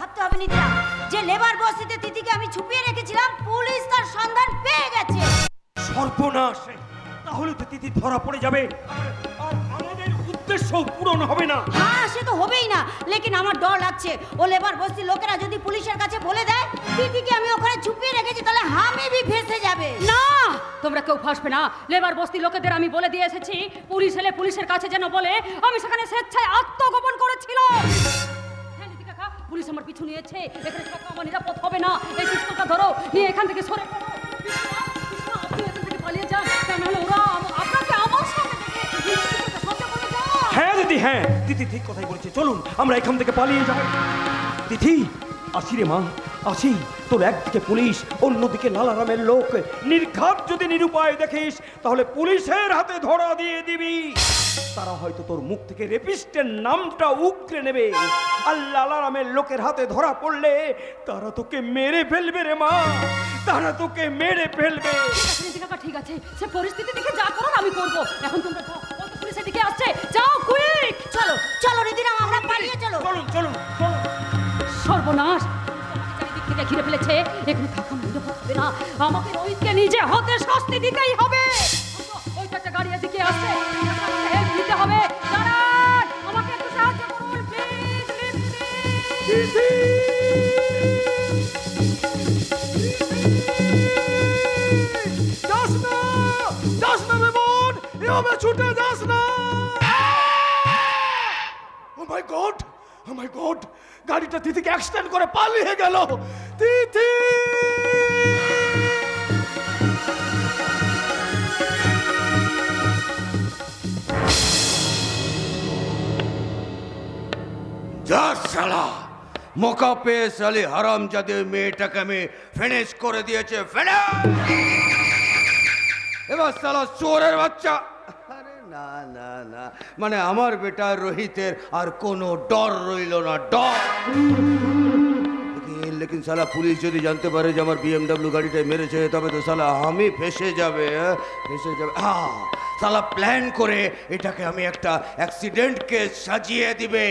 ভাবতে হবে নিতা, যে লেবার বস্তিতে তিথিকে আমি ছুপিয়ে রেখেছিলাম, পুলিশ তার সন্ধান পেয়ে গেছে। সর্বনাশ! তাহলে তো তিথি ধরা পড়ে যাবে আর আমাদের উদ্দেশ্য পূরণ হবে না। হ্যাঁ, সে তো হবেই না, লেকিন আমার ডর লাগছে ও লেবার বস্তির লোকেরা যদি পুলিশের কাছে বলে দেয় তিথিকে আমি ওখানে ছুপিয়ে রেখেছি, তাহলে আমি ভি ফেসে যাবে। না, তোমরা কেউ ফাঁসবে না। লেবার বস্তির লোকেদের আমি বলে দিয়ে এসেছি, পুলিশ এলে পুলিশের কাছে যেন বলে আমি সেখানে স্বেচ্ছায় আত্মগোপন করেছিলাম। হ্যাঁ নীতি কাকা, পুলিশ আমার পিছু নিয়েছে, এখানে থাকা আমার নিরাপদ হবে না। এই পিস্তলটা ধরো, নিয়ে এখান থেকে সরে পড়ো। আপনি এখান থেকে পালিয়ে যান, তা নাহলে ওরা আপনাকে আমার সামনে দেখে সন্দেহ করে যায়। হ্যাঁ দিদি, হ্যাঁ তিথি ঠিক কথাই বলেছে, চলুন আমরা এখান থেকে পালিয়ে যাই। তিথি আসি রে মা, আসি। তোর একদিকে পুলিশ, অন্যদিকে লালারামের লোক। নির্ঘাত যদি নিরুপায় দেখিস তাহলে পুলিশের হাতে ধরা দিয়ে দিবি। তারা হয়তো তোর মুখ থেকে রেপিস্টের নামটা উগরে নেবে, আর লালারামের লোকের হাতে ধরা পড়লে তারা তোকে মেরে ফেলবে রে মা, তারা তোকে মেরে ফেলবে। ঠিক আছে, সে পরিস্থিতি দেখে যা করার আমি করব। এখন তোমরা যাও, পুলিশের দিকে আসছে, যাও কুইক। চলো চলো রিদিরাম, আমরা পালিয়ে চলো। চলুন চলুন চলুন। সর্বনাশ, চারিদিক থেকে ঘিরে ফেলেছে, এখানে থাকা নিরাপদ হবে না। আমাকে রোহিতকে নিজে হাতে শাস্তি দিতেই হবে। ওইটা একটা গাড়ি এদিকে আসছে, হেল্প নিতে হবে। দাঁড়ান, আমাকে একটু সাহায্য করুন প্লিজ। যাস না, যাস না মেমন, এভাবে ছুটে যাস না। ও মাই গড, ও মাই গড, গাড়িটা তিথিকে অ্যাক্সিডেন্ট করে পালিয়ে গেল। তিথি! যা শালা, মৌকা পেয়ে সালি হারামজাদে মেয়েটাকে আমি ফিনিশ করে দিয়েছে। এবার শালা চোরের বাচ্চা। আরে না না না, মানে আমার বেটা রোহিতের আর কোনো ডর রইল না, ডর। লেকিন সালা পুলিশ যদি জানতে পারে যে আমার BMW গাড়িটায় মেরেছে, তবে তো সালা আমি ফেসে যাবে, ফেসে যাবে। সালা প্ল্যান করে এটাকে আমি একটা অ্যাক্সিডেন্ট কেস সাজিয়ে দিবে,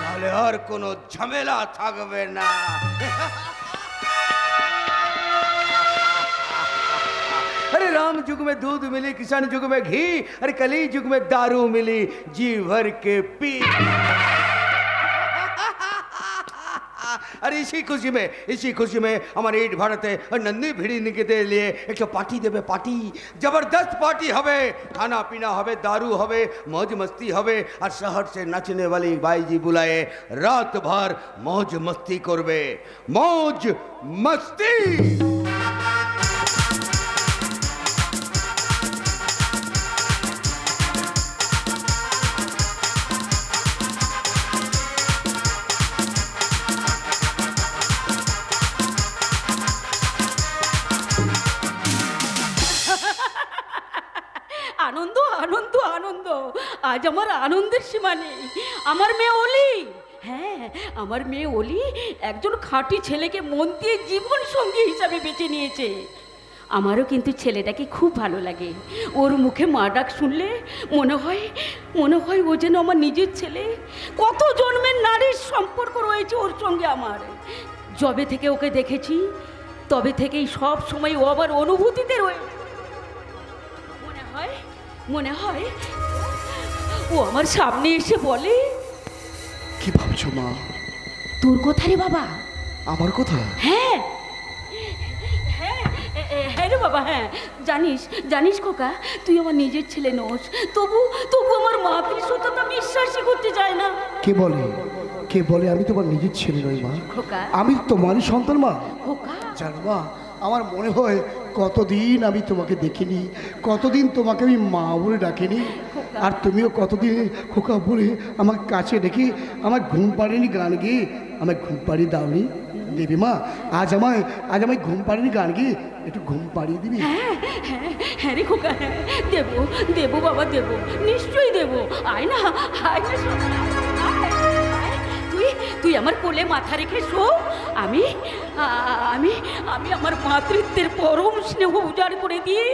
তাহলে আর কোনো ঝামেলা থাকবে না। अरे राम युग में दूध मिली, किसान युग में घी, अरे कली युग में दारू मिली, जी भर के पी। अरे इसी खुशी में हमारे ईट भारते और नंदी भिड़ी निकते लिए एक तो पार्टी देवे, पार्टी जबरदस्त पार्टी हवे, खाना पीना हवे, दारू हवे, मौज मस्ती हवे, और शहर से नाचने वाली भाई जी बुलाए, रात भर मौज मस्ती करबे, मौज मस्ती। আনন্দ আনন্দ আনন্দ, আজ আমার আনন্দের সীমা নেই। আমার মেয়ে অলি, হ্যাঁ আমার মেয়ে অলি একজন খাঁটি ছেলেকে মন দিয়ে জীবন সঙ্গী হিসাবে বেছে নিয়েছে। আমারও কিন্তু ছেলেটাকে খুব ভালো লাগে। ওর মুখে মা ডাক শুনলে মনে হয় ও যেন আমার নিজের ছেলে। কত জন্মের নারীর সম্পর্ক রয়েছে ওর সঙ্গে আমার। যবে থেকে ওকে দেখেছি তবে থেকেই সব সময় ও আমার অনুভূতিতে রয়েছে। মনে হয় ও আমার সামনে এসে বলে, কি ভাবছো মা? তোর কথা রে বাবা। আমার কথা? হ্যাঁ হ্যাঁ রে বাবা, হ্যাঁ। জানিস খোকা, তুই আমার নিজের ছেলে নোস, তবু আমার মাতৃসত্তা বিশ্বাসই করতে চায় না। কে বলে আমি তোমার নিজের ছেলে নই মা? খোকা, আমি তোমারই সন্তান মা। খোকা জানো মা, আমার মনে হয় কতদিন আমি তোমাকে দেখিনি, কতদিন তোমাকে আমি মা বলে ডাকিনি, আর তুমিও কতদিন খোকা বলে আমার কাছে ডেকে আমার ঘুম পাড়েনি গান গিয়ে আমায় ঘুম পাড়িয়ে দাওনি। দেবী মা, আজ আমায় ঘুম পাড়েনি গান গিয়ে একটু ঘুম পাড়িয়ে দিবি? হ্যাঁ রে খোকা, হ্যাঁ দেবো বাবা, দেবো, নিশ্চয়ই দেবো। আয় না তুই আমার কোলে মাথা রেখে শো। আমি আমার মাতৃত্বের পরম স্নেহ উজাড় করে দিয়ে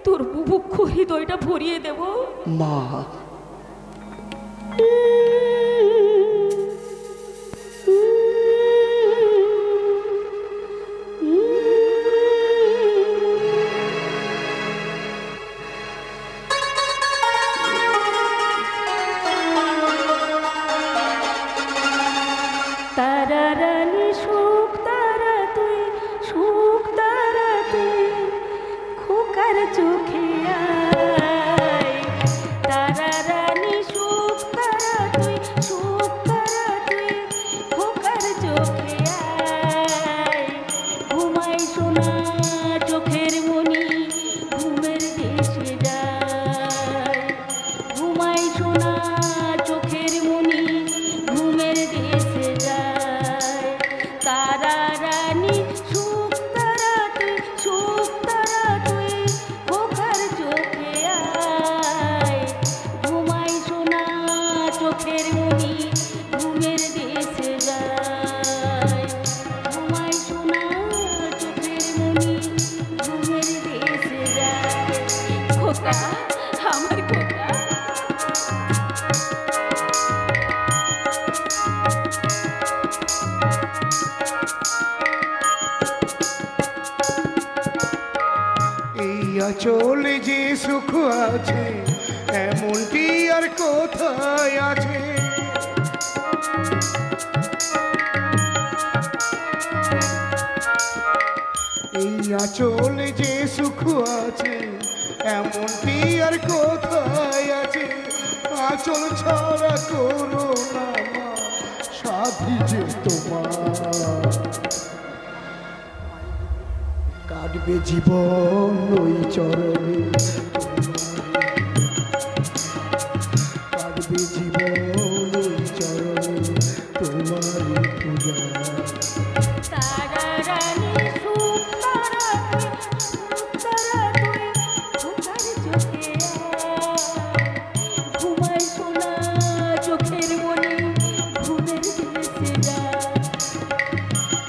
তোর বুভুক্ষ হৃদয়টা ভরিয়ে দেব মা। আঁচলে যে সুখ আছে এমনটি আর কোথায় আছে। এই আঁচলে যে সুখ আছে এমনটি আর কোথায় আছে। আঁচল ছাড়া করো না মা সাধি যে তোমার। কাটবে জীবন ওই চরণে, কাটবে জীবন ওই চরণে তোমার পূজা। তারা রানী সুতারা তুই খোকার চোখে ঘুমায় সোনা চোখের মনে ঘুমের ভেসে যায়।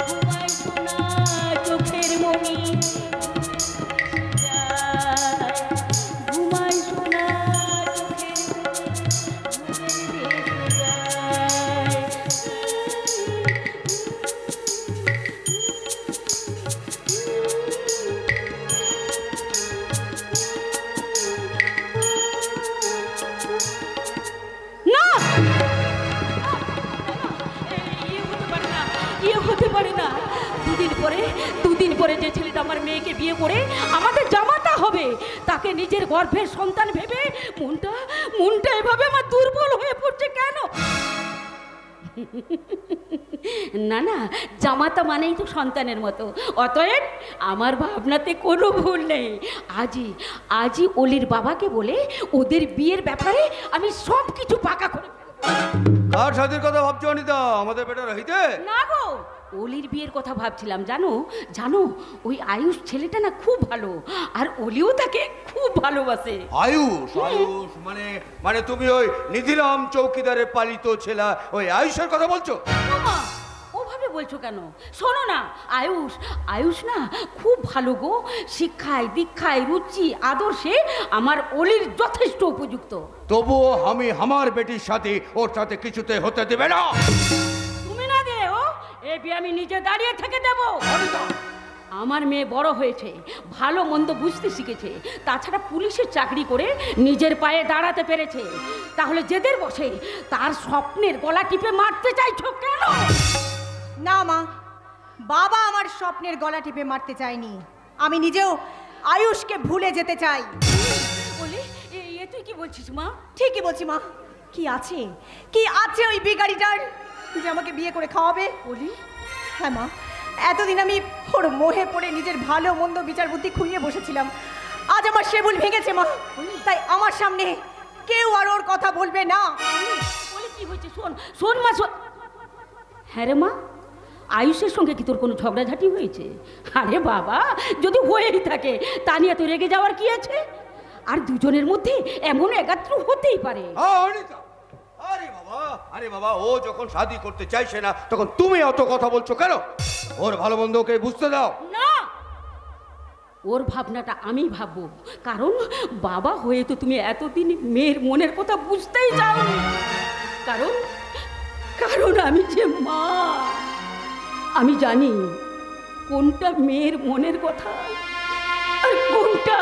ঘুমায় সোনা চোখের মনে ঘুমায় সোনা চোখের মনে ঘুমের ভেসে যায়। না ইয়ে হতে পারে না। দুদিন পরে যে ছেলেটা আমার মেয়েকে বিয়ে করে আমাদের জামাতা হবে তাকে নিজের গর্ভের সন্তান ভেবে মনটা এভাবে আমার দুর্বল হয়ে পড়ছে কেন? না না, জামাতা মানেই তো সন্তানের মতো, অতএব আমার ভাবনাতে কোনো ভুল নেই। আজই অলির বাবাকে বলে ওদের বিয়ের ব্যাপারে আমি সব কিছু পাকা করে কার শাদির কথা ভাবছো অনিতা? আমাদের বেটা রহিতে? না গো, অলির বিয়ের কথা ভাবছিলাম। জানো ওই আয়ুষ ছেলেটা না খুব ভালো, আর অলিও তাকে খুব ভালোবাসে। আয়ুষ মানে তুমি ওই নিধিরাম চৌকিদারের পালিত ছেলা ওই আয়ুষের কথা বলছো? ওমা, ওভাবে বলছো কেন? শোনো না, আয়ুষ না খুব ভালো গো, শিক্ষায় দীক্ষায় রুচি আদর্শে আমার অলির যথেষ্ট উপযুক্ত। তবুও আমি আমার বেটির সাথে ওর সাথে কিছুতে হতে দেবে না। তুমি না দেও, এ বিয়ে আমি নিজে দাঁড়িয়ে থেকে দেবো। আমার মেয়ে বড় হয়েছে, ভালো মন্দ বুঝতে শিখেছে, তাছাড়া পুলিশের চাকরি করে নিজের পায়ে দাঁড়াতে পেরেছে। তাহলে যেদের বসে তার স্বপ্নের গলা টিপে মারতে চাইছো কেন? না মা, বাবা আমার স্বপ্নের গলা টিপে মারতে চায়নি। আমি নিজেও আয়ুষকে ভুলে যেতে চাই। বলি এ তুই কি বলছিস মা? ঠিকই বলছি মা। কি আছে ওই বিগাড়িটার যে আমাকে বিয়ে করে খাওয়াবে? বলি হ্যাঁ মা, এতদিন আমি ওর মোহে পড়ে নিজের ভালো মন্দ বিচার বুদ্ধি খুইয়ে বসেছিলাম। আজ আমার সে ভুল ভেঙেছে মা, তাই আমার সামনে কেউ আর ওর কথা বলবে না। বলি কি হয়েছে? শোন মা, শোন। হ্যাঁ রে মা, আয়ুষের সঙ্গে কি তোর কোনো ঝগড়াঝাটি হয়েছে? আরে বাবা, যদি হয়েই থাকে তা নিয়ে তো রেগে যাওয়ার কি আছে? আর দুজনের মধ্যে এমন একাত্র হতেই পারে। অনিতা, আরে বাবা, ও যখন শাদি করতে চাইছে না তখন তুমি অত কথা বলছো কেন? ওর ভালো মন্দ ওকে বুঝতে দাও। না, ওর ভাবনাটা আমি ভাববো, কারণ বাবা হয়ে তো তুমি এতদিন মেয়ের মনের কথা বুঝতেই চাওনি। কারণ আমি যে মা, আমি জানি কোনটা মেয়ের মনের কথা আর কোনটা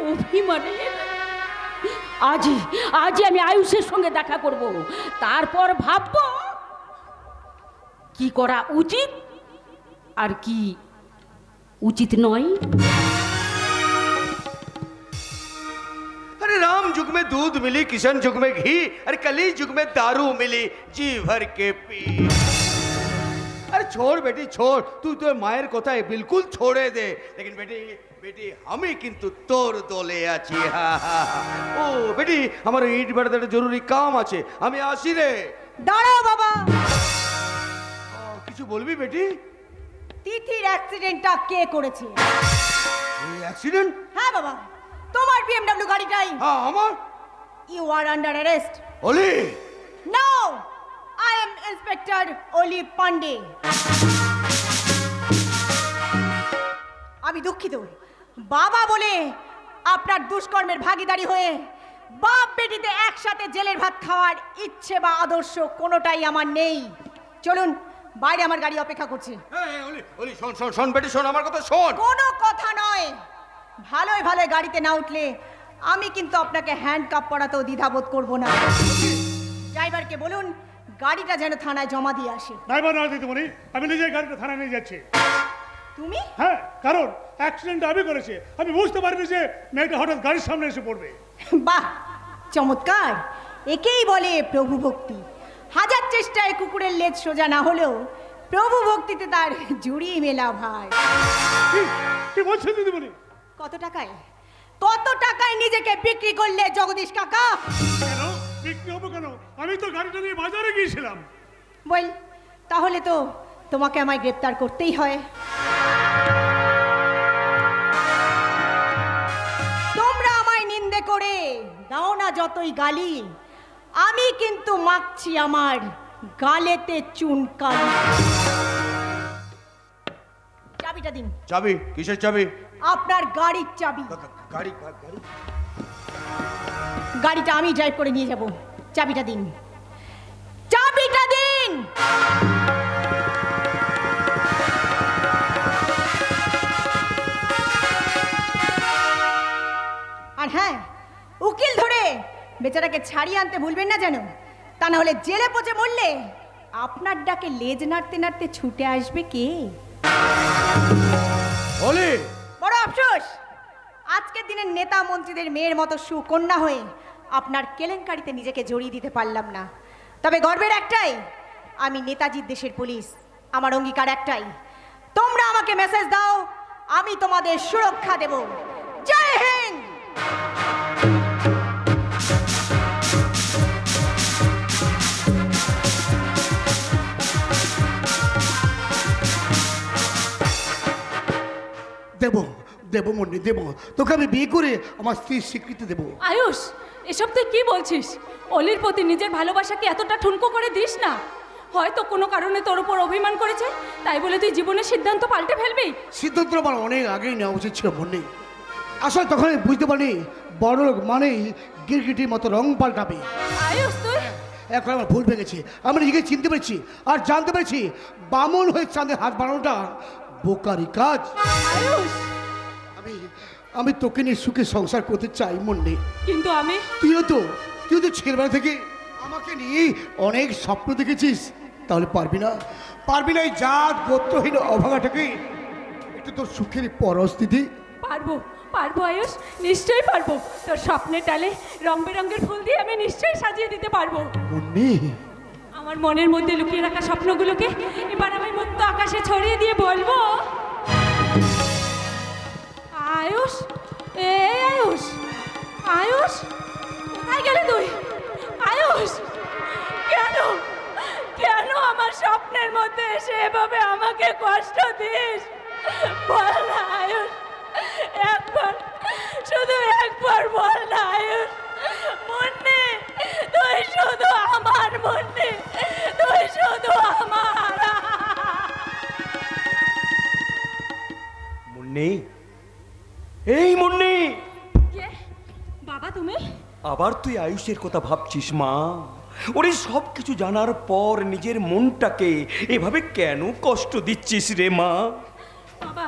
অভিমানের। আজই আমি আয়ুষের সঙ্গে দেখা করব, তারপর ভাববো কি করা উচিত আর কি উচিত নয়। अरे राम युग में दूध मिली, किशन युग में घी, अरे कली युग में दारू मिली, जी भर के पी। अरे छोड़ बेटी छोड़, तू तो मायर कोथा बिल्कुल छोड़े दे। लेकिन बेटी हमें किंतु तोर दोले आছি। ও বেটি, আমার ইট বাড়াতে একটা জরুরি কাম আছে, আমি আসি রে। দাঁড়াও বাবা। কিছু বলবি বেটি? তিথির অ্যাক্সিডেন্টটা কে করেছে? এই অ্যাক্সিডেন্ট? হ্যাঁ বাবা, তোমার BMW গাড়িটাই। হ্যাঁ আমার। You are under arrest. Oli no, I am inspector Oli Pandey. আমি দুঃখিত, বাবা বলে আপনার দুষ্কর্মের ভাগীদারি হয়ে বাপ বেটিতে একসাথে জেলের ভাত খাওয়ার ইচ্ছে বা আদর্শ কোনোটাই আমার নেই। চলুন, বাইরে আমার গাড়ি অপেক্ষা করছে। ওলি শোন বেটি, শোন আমার কথা শোন। কোনো কথা নয়, ভালোই ভালোই গাড়িতে না উঠলে আমি কিন্তু আপনাকে হ্যান্ড কাপ পরাতেও দ্বিধাবোধ করব না। ড্রাইভারকে বলুন গাড়িটা যেন থানায় জমা দিয়ে আসে। ড্রাইভার নয় দিদিমণি, আমি নিজেই গাড়িটা থানায় নিয়ে যাচ্ছি। তুমি? হ্যাঁ, কারণ অ্যাক্সিডেন্ট আমি করেছি। আমি বুঝতে পারিনি যে মেয়েটা হঠাৎ গাড়ির সামনে এসে পড়বে। বাহ, চমৎকার! একেই বলে প্রভু ভক্তি। হাজার চেষ্টায় কুকুরের লেজ সোজা না হলেও প্রভু ভক্তিতে তার জুড়ি মেলা ভাই। কি বলছেন দিদিমণি? কত টাকায় নিজেকে বিক্রি করলে জগদীশ কাকা? কেন বিক্রি হবো কেন? আমি তো গাড়িটা নিয়ে বাজারে গিয়েছিলাম। বল, তাহলে তো তোমাকে আমায় গ্রেপ্তার করতেই হয়। তোমরা আমায় নিন্দে করে দাও না যতই গালি, আমি কিন্তু মাখছি আমার গালেতে চুনকালি। চাবিটা দিন। চাবি? কিসের চাবি? আপনার গাড়ির চাবি। গাড়ি? গাড়িটা আমি ড্রাইভ করে নিয়ে যাব। চাবিটা দিন, চাবিটা দিন। আর হ্যাঁ, উকিল ধরে বেচারাকে ছাড়িয়ে আনতে ভুলবেন না যেন, তা না হলে জেলে পচে মরলে আপনার ডাকে লেজ নাড়তে নাড়তে ছুটে আসবে কে? ওলি, বড় আফসোস, আজকের দিনের নেতা মন্ত্রীদের মেয়ের মতো সুকন্যা হয়ে আপনার কেলেঙ্কারিতে নিজেকে জড়িয়ে দিতে পারলাম না। তবে গর্বের একটাই, আমি নেতাজির দেশের পুলিশ। আমার অঙ্গীকার একটাই, তোমরা আমাকে মেসেজ দাও, আমি তোমাদের সুরক্ষা দেব। জয় হিন্দ। দেবো দেবো মুন্নি, দেবো। তোকে আমি বিয়ে করে আমার স্ত্রীর স্বীকৃতি দেবো। আয়ুষ, এসব তুই কি বলছিস? অলির প্রতি নিজের ভালোবাসাকে এতটা ঠুনকো করে দিস না। হয়তো কোনো কারণে তোর উপর অভিমান করেছে, তাই বলে তুই জীবনের সিদ্ধান্ত পাল্টে ফেলবি? সিদ্ধান্ত আমার অনেক আগেই নেওয়া উচিত ছিল মুন্নি। আসলে তখন আমি বুঝতে পারিনি বড় লোক মানেই গিরগিটির মতো রং পাল্টাবে। আয়ুষ, তুই এখন আমার ভুল ভেঙেছে। আমি নিজেকে চিনতে পেরেছি আর জানতে পেরেছি বামন হয়ে চাঁদের হাত বাড়ানোটা বোকারি কাজ। আয়ুষ, আমি তোকে নিয়ে সুখে সংসার করতে চাই মুন্নি। কিন্তু আমি তুইও তো ছেলেবেলা থেকে আমাকে নিয়ে অনেক স্বপ্ন দেখেছিস, তাহলে পারবি না এই জাত গোত্রহীন অভাগাটাকে একটু তোর সুখের পরশ দিদি? পারবো আয়ুষ, নিশ্চয়ই পারবো। তোর স্বপ্নের ডালে রং বেরঙের ফুল দিয়ে আমি নিশ্চয়ই সাজিয়ে দিতে পারবো। মুন্নি, আমার মনের মধ্যে লুকিয়ে রাখা স্বপ্নগুলোকে এবার আমি মুক্ত আকাশে ছড়িয়ে দিয়ে বলবো, আয়ুষ, আয়ুষ, আয়ুষ, কোথায় গেলে তুই? আয়ুষ, কেন আমার স্বপ্নের মধ্যে এসে এভাবে আমাকে কষ্ট দিস? বল না আয়ুষ, শুধু একবার বল না আয়ুষ। মুন্নি, তুই শুধু আমার, মুন্নি, তুই শুধু আমার। মুন্নি, এই মুন্নি, কে? বাবা তুমি? আবার তুই আয়ুষের কথা ভাবছিস মা? ওরে সব কিছু জানার পর নিজের মনটাকে এভাবে কেন কষ্ট দিচ্ছিস রে মা? বাবা,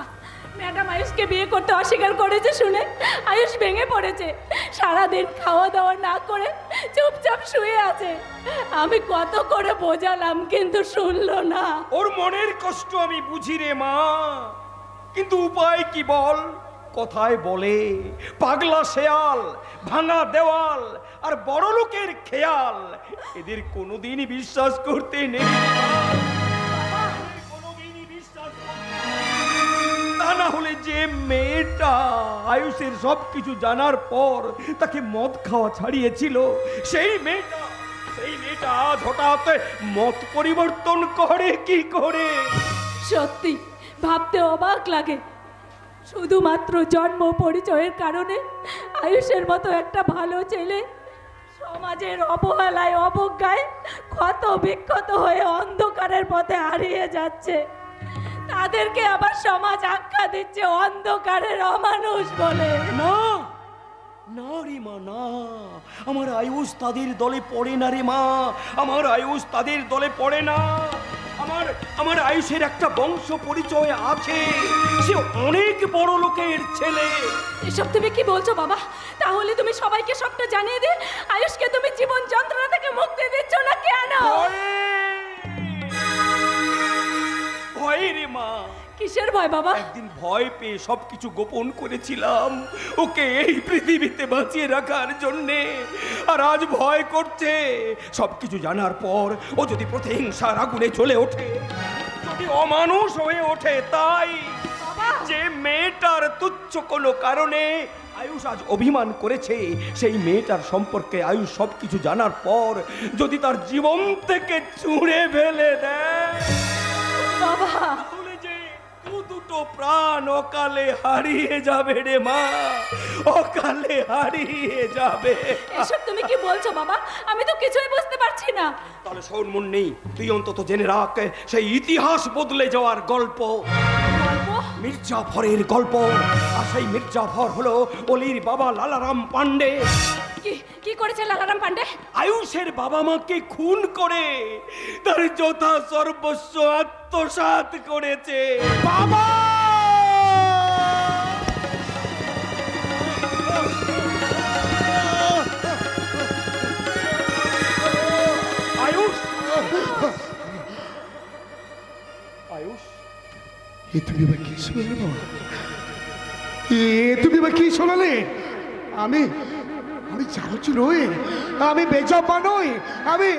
ম্যাডাম আয়ুষকে বিয়ে করতে অস্বীকার করেছে শুনে আয়ুষ ভেঙে পড়েছে। সারাদিন খাওয়া দাওয়া না করে চুপচাপ শুয়ে আছে। আমি কত করে বোঝালাম কিন্তু শুনলো না। ওর মনের কষ্ট আমি বুঝি রে মা, কিন্তু উপায় কি বল? কথায় বলে পাগলা শেয়াল, ভাঙা দেওয়াল আর বড় লোকের খেয়াল, এদের কোনোদিনই বিশ্বাস করতে নেই। তা না হলে যে মেয়েটা আয়ুষের সব কিছু জানার পর তাকে মদ খাওয়া ছাড়িয়েছিল, সেই মেয়েটা আজ হঠাৎ মত পরিবর্তন করে কি করে? সত্যি ভাবতে অবাক লাগে। শুধুমাত্র জন্ম পরিচয়ের কারণে আয়ুষের মতো একটা ভালো ছেলে সমাজের অবহেলায় অবজ্ঞায় ক্ষত বিক্ষত হয়ে অন্ধকারের পথে হারিয়ে যাচ্ছে। তাদেরকে আবার সমাজ আখ্যা দিচ্ছে অন্ধকারের অমানুষ বলে। না না রে মা, না, আমার আয়ুষ তাদের দলে পড়ে না রে মা, আমার আয়ুষ তাদের দলে পড়ে না। আমার আয়ুষের একটা বংশ পরিচয় আছে, সে অনেক বড় লোকের ছেলে। এসব তুমি কি বলছো বাবা? তাহলে তুমি সবাইকে সবটা জানিয়ে দে। আয়ুষকে তুমি জীবন যন্ত্রণা থেকে মুক্তি দিচ্ছ না কেন? ভয়ে রে মা। কিসের ভয় বাবা? একদিন ভয় পেয়ে সবকিছু গোপন করেছিলাম ওকে এই পৃথিবীতে বাঁচিয়ে রাখার জন্যে, আর আজ ভয় করছে সবকিছু জানার পর ও যদি প্রতিহিংসার আগুনে জ্বলে ওঠে, যদি অমানুষ হয়ে ওঠে। তাই যে মেয়েটার তুচ্ছ কোনো কারণে আয়ুষ আজ অভিমান করেছে, সেই মেয়েটার সম্পর্কে আয়ুষ সবকিছু জানার পর যদি তার জীবন থেকে ছুঁড়ে ফেলে দেয়, বাবা তাহলে যে দুটো প্রাণ অকালে হারিয়ে যাবে রে মা, অকালে হারিয়ে যাবে। এসব তুমি কি বলছো বাবা? আমি তো কিছুই বুঝতে পারছি না। তাহলে শোন মুন্নি, তুই অন্তত জেনে রাখ সেই ইতিহাস বদলে যাওয়ার গল্প, গল্প? মির্জাফরের গল্প। আর সেই মির্জাফর হলো অলির বাবা লালারাম পান্ডে। কি কি করেছে লালারাম পান্ডে? আয়ুষের বাবা মাকে খুন করে তার যথা সর্বস্ব আত্মসাৎ করেছে। বাবা! আয়ুষ, আয়ুষ, এ তুমি বা কি শোনালে বাবা? এ তুমি বা কি শোনালে? আমি আমি চারুচি নই, আমি বেজপা নই, আমি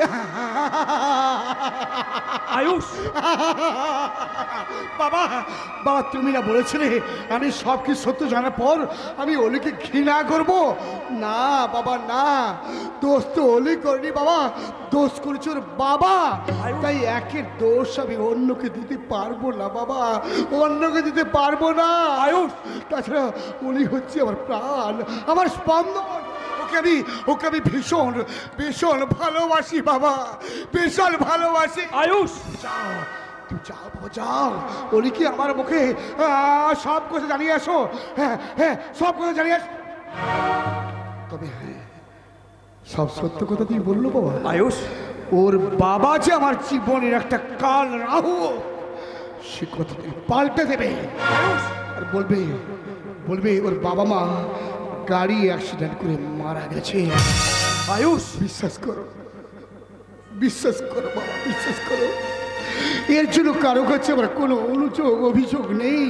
আয়ুষ। বাবা, বাবা তুমি না বলেছিলে আমি সব কিছু সত্য জানার পর আমি অলিকে ঘৃণা করব? না বাবা না, দোষ তো অলি করিনি বাবা, দোষ করেছে ওর বাবা। তাই একের দোষ আমি অন্যকে দিতে পারবো না বাবা, অন্যকে দিতে পারবো না। আয়ুষ, তাছাড়া অলি হচ্ছে আমার প্রাণ, আমার স্পন্দন। ওকে আমি ভীষণ ভীষণ ভালোবাসি বাবা, ভীষণ ভালোবাসি। আয়ুষ, যাও, তুমি যাও বাবা, যাও। অলিকে আমার মুখে সব কথা জানিয়ে আসো। হ্যাঁ হ্যাঁ, সব কথা জানিয়ে আসো। তবে হ্যাঁ, সব সত্য কথা তুমি বললো বাবা। আয়ুষ, ওর বাবা যে আমার জীবনের একটা কাল রাহু, সে কথা তুমি পাল্টে দেবে। আর বলবে বলবে ওর বাবা মা গাড়ি অ্যাক্সিডেন্ট করে মারা গেছে। আয়ুষ, বিশ্বাস করো, বিশ্বাস করো বাবা, বিশ্বাস করো। এর জন্য কারো কাছে আমার কোনো অনুযোগ অভিযোগ নেই।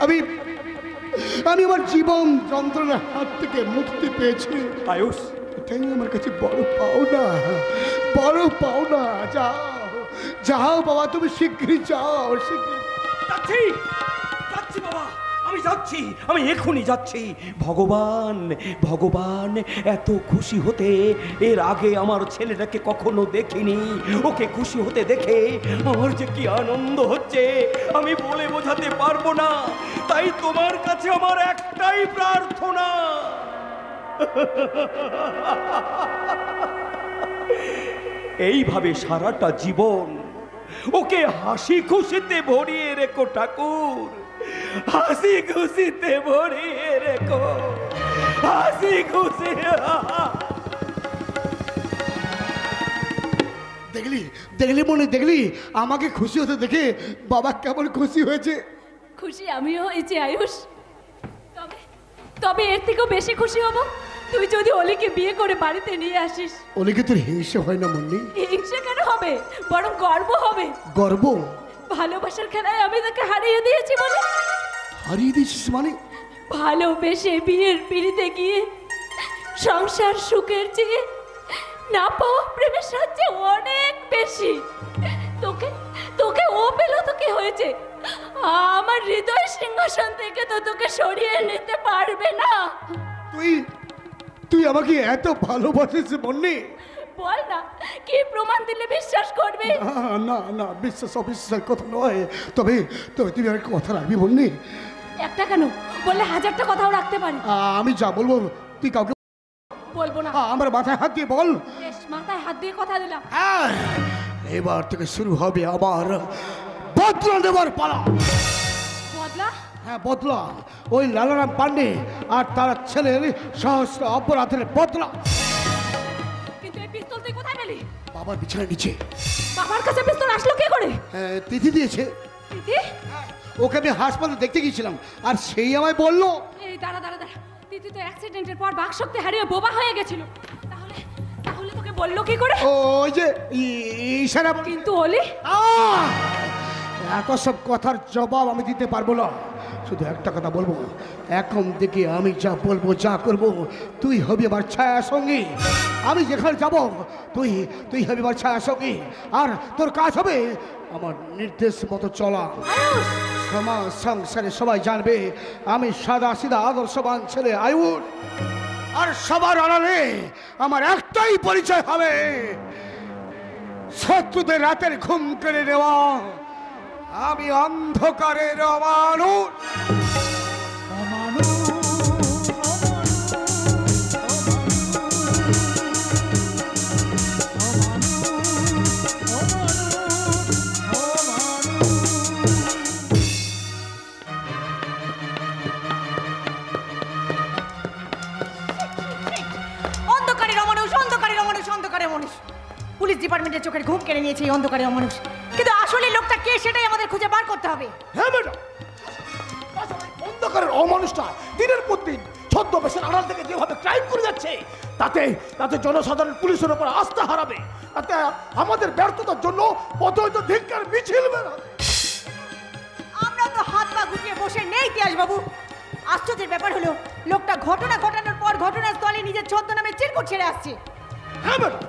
আমি আমি আমার জীবন যন্ত্রণার হাত থেকে মুক্তি পেয়েছি। আয়ুষ, এটাই আমার কাছে বড় পাওনা, বড় পাওনা। যাও যাও বাবা, তুমি শীঘ্রই যাও, শীঘ্রই। যাচ্ছি, যাচ্ছি বাবা, আমি যাচ্ছি, আমি এখনই যাচ্ছি। ভগবান, ভগবান এত খুশি হতে এর আগে আমার ছেলেটাকে কখনো দেখিনি। ওকে খুশি হতে দেখে আমার যে কি আনন্দ হচ্ছে আমি বলে বোঝাতে পারবো না। তাই তোমার কাছে আমার একটাই প্রার্থনা, এইভাবে সারাটা জীবন ওকে হাসি খুশিতে ভরিয়ে রেখো ঠাকুর, হাসি খুশিতে ভরিয়ে রেখো, হাসি খুশি। দেখলি দেখলি মনে, দেখলি আমাকে খুশি হতে দেখে বাবা কেমন খুশি হয়েছে। খুশি আমিও হয়েছি আয়ুষ, তবে তবে এর থেকেও বেশি খুশি হব তুই যদি অলিকে বিয়ে করে বাড়িতে নিয়ে আসিস। অলিকে তোর হিংসে হয় না মুন্নি? হিংসা কেন হবে, বরং গর্ব হবে। গর্ব? ভালোবাসার খেলায় আমি তাকে হারিয়ে দিয়েছি বলে। হারিয়ে দিয়েছিস মানে? ভালোবেসে বিয়ের পিড়িতে গিয়ে সংসার সুখের চেয়ে না পাওয়া প্রেমের সাহায্যে অনেক বেশি। তোকে তোকে ও পেল তো কি হয়েছে? আমার হৃদয় সিংহাসন থেকে তো তোকে সরিয়ে নিতে পারবে না। তুই তুই আমাকে এত ভালোবাসিস মুন্নি? বল না, কি প্রমাণ দিলে বিশ্বাস করবে? না না, বিশ্বাস অবিশ্বাসের কথা নয়, তবে তবে তুমি আর কথা রাখবি মুন্নি? একটা কেন, বললে হাজারটা কথাও রাখতে পারি। আমি যা বলবো তুই কাউকে বলবো না। আমার মাথায় হাত দিয়ে বল। বেশ, মাথায় হাত দিয়ে কথা দিলাম। এবার থেকে শুরু হবে আমার বদলা দেবার পালা। বদলা? হ্যাঁ বদলা, ওই লালারাম পান্ডে আর তার ছেলের সহস্র অপরাধের বদলা। কিন্তু এই পিস্তল তুই কোথায় পেলি? বাবার বিছানার নিচে। বাবার কাছে পিস্তল আসলো কি করে? তিথি দিয়েছে। তিথি? ওকে আমি হাসপাতালে দেখতে গিয়েছিলাম, আর সেই আমায় বললো। এই দাঁড়া দাঁড়া দাঁড়া, তিথি তো অ্যাক্সিডেন্টের পর বাকশক্তি হারিয়ে বোবা হয়ে গেছিল। তাহলে তাহলে তোকে বললো কি করে? ওই যে ইশারা। কিন্তু অলি, এত সব কথার জবাব আমি দিতে পারবো না। শুধু একটা কথা বলবো, এখন থেকে আমি যা বলবো, যা করব, তুই হবি আমার ছায়া সঙ্গী। আমি যেখানে যাব তুই তুই হবি আমার ছায়া সঙ্গী, আর তোর কাজ হবে আমার নির্দেশ মতো চলা। সমাজ সংসারে সবাই জানবে আমি সাদা সিধা আদর্শবান ছেলে আয়ুর, আর সবার আড়ালে আমার একটাই পরিচয় হবে, শত্রুদের রাতের ঘুম কেড়ে নেওয়া। আমি অন্ধকারের অমানুষ। অন্ধকারের অমানুষ, অন্ধকারের অমানুষ, অন্ধকারের মানুষ। পুলিশ ডিপার্টমেন্টের চোখের ঘুম কেড়ে নিয়েছে এই অন্ধকারের অমানুষ। কিন্তু আসলে লোকটা কে সেটাই আমাদের খুঁজে বার করতে হবে। হ্যাঁ ম্যাডাম, অন্ধকারের অমানুষটা দিনের পর দিন ছদ্মবেশের আড়াল থেকে যেভাবে ক্রাইম করে যাচ্ছে, তাতে তাতে জনসাধারণ পুলিশের উপর আস্থা হারাবে। তাতে আমাদের ব্যর্থতার জন্য পথহীন ধিক্কার মিছিল বেরোবে। আমরা তো হাত পা গুটিয়ে বসে নেই তিয়াস বাবু। আশ্চর্যের ব্যাপার হলো, লোকটা ঘটনা ঘটানোর পর ঘটনাস্থলে নিজের ছদ্মনামে চিরকুট ছেড়ে আসছে। হ্যাঁ ম্যাডাম,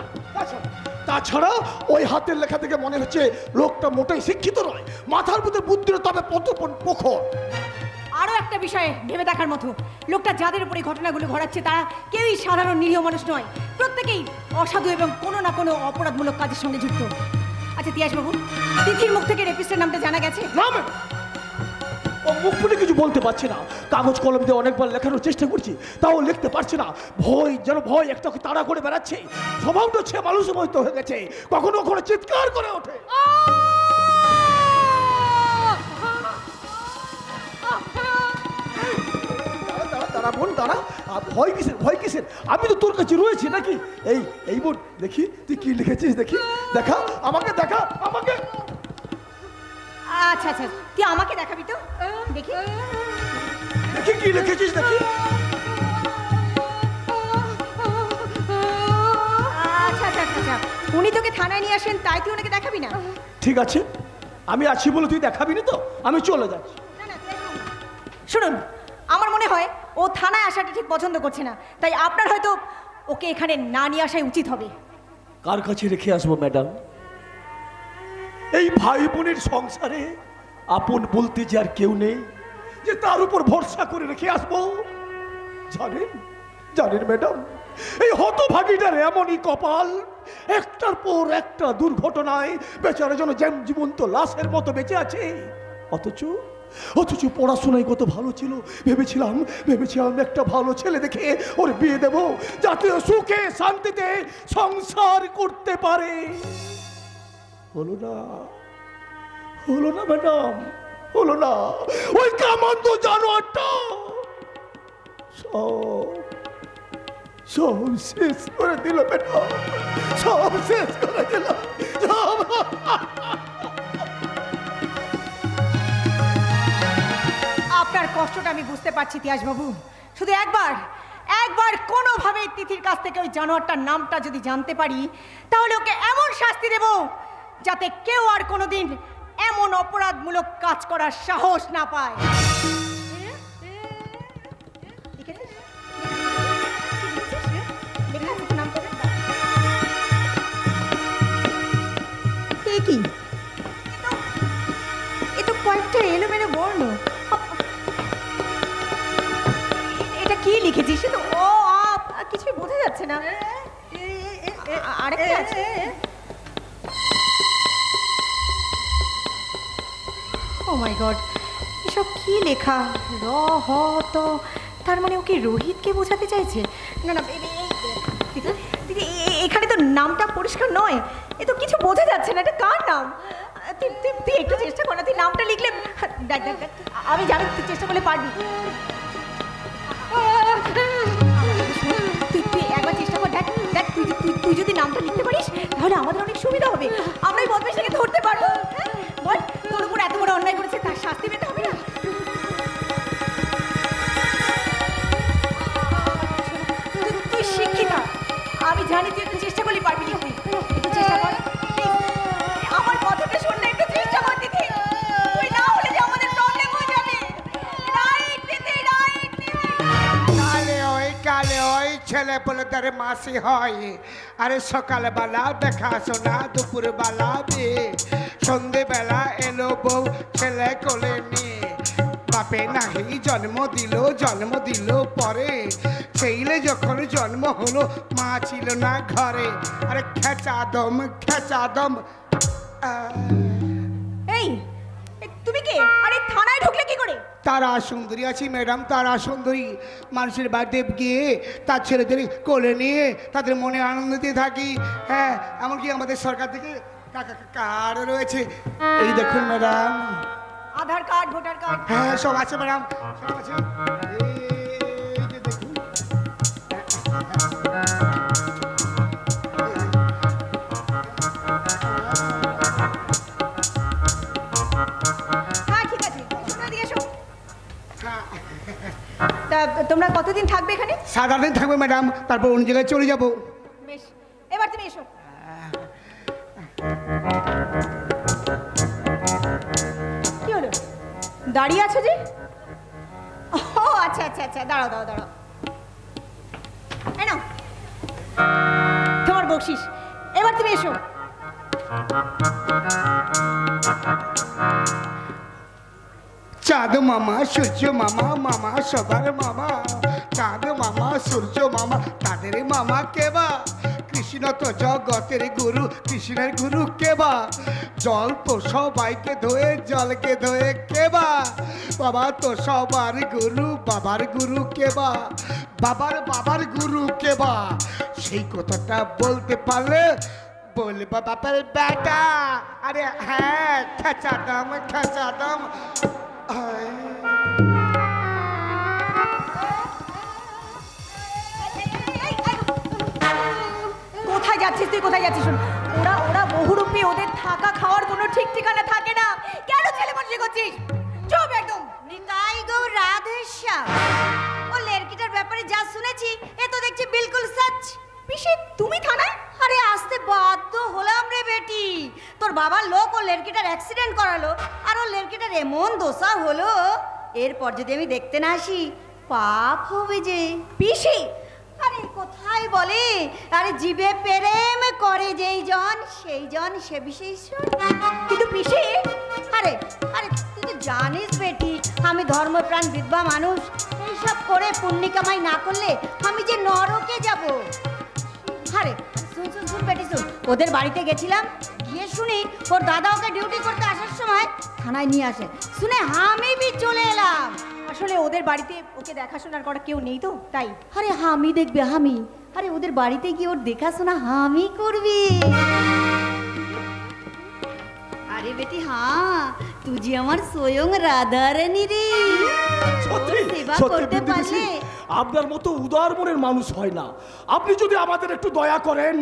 তাছাড়া ওই হাতের লেখা থেকে মনে হচ্ছে লোকটা মোটেই শিক্ষিত নয়, মাথার মধ্যে বুদ্ধির তবে প্রখর। আরও একটা বিষয়ে ভেবে দেখার মতো, লোকটা যাদের উপরে ঘটনাগুলো ঘটাচ্ছে তারা কেউই সাধারণ নিরীহ মানুষ নয়, প্রত্যেকেই অসাধু এবং কোনো না কোনো অপরাধমূলক কাজের সঙ্গে যুক্ত। আচ্ছা তিয়াস বাবু, তিথির মুখ থেকে রেপিস্টের নামটা জানা গেছে? না ম্যাডাম, ও মুখ ফুটে কিছু বলতে পারছে না। কাগজ কলম দিয়ে অনেকবার লেখানোর চেষ্টা করছি, তাও লিখতে পারছে না। ভয় একটাকে তাড়া করে বেড়াচ্ছে। স্বভাবটা হচ্ছে মানুষের মতো হয়ে গেছে, কখনো কখনো চিৎকার করে ওঠে। দাঁড়া বোন, দাঁড়া। ভয় কিসের? আমি তো তোর কাছে রয়েছি নাকি? এই বোন, দেখি তুই কি লিখেছিস, দেখি, দেখা আমাকে, দেখা আমাকে। আচ্ছা আচ্ছা, তুই আমাকে দেখাবি তো দেখি। দেখি কি লিখেছিস, দেখি। আচ্ছা আচ্ছা আচ্ছা, উনি তোকে থানায় নিয়ে আসেন তাই তুই ওনাকে দেখাবি না? ঠিক আছে, আমি আছি বলে তুই দেখাবি না তো, আমি চলে যাচ্ছি। শুনুন, আমার মনে হয় ও থানায় আসাটা ঠিক পছন্দ করছে না, তাই আপনার হয়তো ওকে এখানে না নিয়ে আসাই উচিত হবে। কার কাছে রেখে আসবো ম্যাডাম? এই ভাই বোনের সংসারে আপন বলতে যে আর কেউ নেই, যে তার উপর ভরসা করে রেখে আসবো। জানেন ম্যাডাম, এই হতভাগীটার এমনই কপাল, একটার পর একটা দুর্ঘটনায় বেচারা যেন জীবন্ত লাশের মতো বেঁচে আছে। অথচ পড়াশোনায় কত ভালো ছিল। ভেবেছিলাম একটা ভালো ছেলে দেখে ওর বিয়ে দেব, যাতে সুখে শান্তিতে সংসার করতে পারে। হলো না ম্যাডাম, হলো না। ওই কামান্দ জানোয়ারটা সব শেষ করে দিল ম্যাডাম, সব শেষ করে দিল। আপনার কষ্টটা আমি বুঝতে পারছি তিয়াস বাবু। শুধু একবার কোনোভাবে তিথির কাছ থেকে ওই জানোয়ারটার নামটা যদি জানতে পারি, তাহলে ওকে এমন শাস্তি দেব যাতে কেউ আর কোনোদিন এমন অপরাধমূলক কাজ করার সাহস না পায়। কি এ তো কয়েকটা এলোমেলো বর্ণ। এটা কি লিখেছিস? সে তো ও আপ, কিছুই বোঝা যাচ্ছে না। আরেকটা আছে। ও মাই গড, এসব কি লেখা? র হ ত, তার মানে ওকে রোহিতকে বোঝাতে চাইছে? না না, এখানে তো নামটা পরিষ্কার নয়, এ তো কিছু বোঝা যাচ্ছে না। এটা কার নাম? তুই একটু চেষ্টা কর না, তুই নামটা লিখলে। দেখ দেখ দেখ, আমি জানি তুই চেষ্টা করলে পারবি। তুই একবার চেষ্টা কর, দেখ দেখ তুই তুই যদি নামটা লিখতে পারিস তাহলে আমাদের অনেক সুবিধা হবে, আমরা এই বদমাইশটাকে ধরতে পারবো। হ্যাঁ? বল, তোর উপর এত বড় অন্যায় করেছে, তার শাস্তি পেতে হবে না? তুই শিক্ষিতা, আমি জানি তুই একটু চেষ্টা করলে পারবি লিখতে। একটু চেষ্টা কর please। আমার কথাটা শোন না, একটু চেষ্টা কর দিদি। তুই না হলে যে আমাদের প্রবলেম হয়ে যাবে। রাইট দিদি, রাইট দিদি। কালে ওই ছেলে বলে তার মাসি হয়। আরে সকালবেলা দেখা শোনা, দুপুরবেলা বিয়ে, সন্ধেবেলা এলো বউ ছেলে কোলে নিয়ে। বাপে নাহি জন্ম দিল পরে, ছেলে যখন জন্ম হলো মা ছিল না ঘরে। আরে খেচা দম এই তুমি কে? আরে থানায় ঢুকলে কি করে? তারা সুন্দরী আছি ম্যাডাম, তারা সুন্দরী। মানুষের বাড়িতে গিয়ে তার ছেলেদের কোলে নিয়ে তাদের মনে আনন্দ দিয়ে থাকি। হ্যাঁ, এমনকি আমাদের সরকার থেকে কার্ড রয়েছে, এই দেখুন ম্যাডাম। আধার কার্ড, ভোটার কার্ড? হ্যাঁ, সব আছে ম্যাডাম, সব আছে। এই যে দেখুন। হ্যাঁ ঠিক আছে, তোমরা দিয়ে এসো। তা তোমরা কতদিন থাকবে এখানে? 7-8 দিন থাকবে ম্যাডাম, তারপর অন্য জায়গায় চলে যাবো। বেশ, এবার তুমি এসো। কি হলো, দাঁড়িয়ে আছো যে? ও আচ্ছা আচ্ছা আচ্ছা, দাঁড়াও দাঁড়াও দাঁড়াও। এই নাও তোমার বকশিস, এবার তুমি এসো। চাঁদ মামা, সূর্য মামা, মামা সবার মামা। চাঁদ মামা, সূর্য মামা, তাদের মামা কেবা? কৃষ্ণ তো জগতের গুরু, কৃষ্ণের গুরু কেবা? জল তো সবাইকে ধোয়ে, জলকে ধোয়ে কেবা? বাবা তো সবার গুরু, বাবার গুরু কেবা? বাবার গুরু কেবা? সেই কথাটা বলতে পারলে বলবা বাপের বেটা। আরে হ্যাঁ, খেচা দাম। কোথায় যাচ্ছিস তুই, কোথায় যাচ্ছিস? শোন, ওরা বহুরূপী, ওদের থাকা খাওয়ার কোনো ঠিক ঠিকানা থাকে না। কেন ছেলে মানুষ করছিস? চুপ একদম। নিতাই গো রাধেশ্যাম, ও লেরকিটার ব্যাপারে যা শুনেছি এ তো দেখছি বিলকুল সচ। পিসি, তুমি থানায়? আরে আসতে বাধ্য হলাম রে বেটি। তোর বাবার লোক ও লেরকিটার অ্যাক্সিডেন্ট করালো, আর ও লেরকিটার এমন দোষা হলো, এরপর যদি আমি দেখতে না আসি পাপ হবে যে। পিসি, আরে কোথায় বলে, আরে জীবে প্রেম করে যেই জন, সেই জন সে বিশেষ। কিন্তু পিসি, আরে আরে তুই তো জানিস বেটি, আমি ধর্মপ্রাণ বিধবা মানুষ। এইসব করে পুণ্য কামাই না করলে আমি যে নরকে যাব। আরে শুন বেটি শুন, ওদের বাড়িতে গেছিলাম, গিয়ে শুনি ওর দাদা ওকে ডিউটি করতে আসার সময় থানায় নিয়ে আসে, শুনে আমি বি চলে এলাম। আসলে ওদের বাড়িতে ওকে দেখাশোনার করা কেউ নেই তো তাই। আরে আমি দেখবে আমি, আরে ওদের বাড়িতে গিয়ে ওর দেখাশোনা আমি করবি। আরে বেটি হ্যাঁ, তুই যে আমার স্বয়ং রাধারানী রে। সত্যি সেবা সত্যি করতে বিন্দু পিসি, পারলে আপনার মতো উদার মনের মানুষ হয় না। আপনি যদি আমাদের একটু দয়া করেন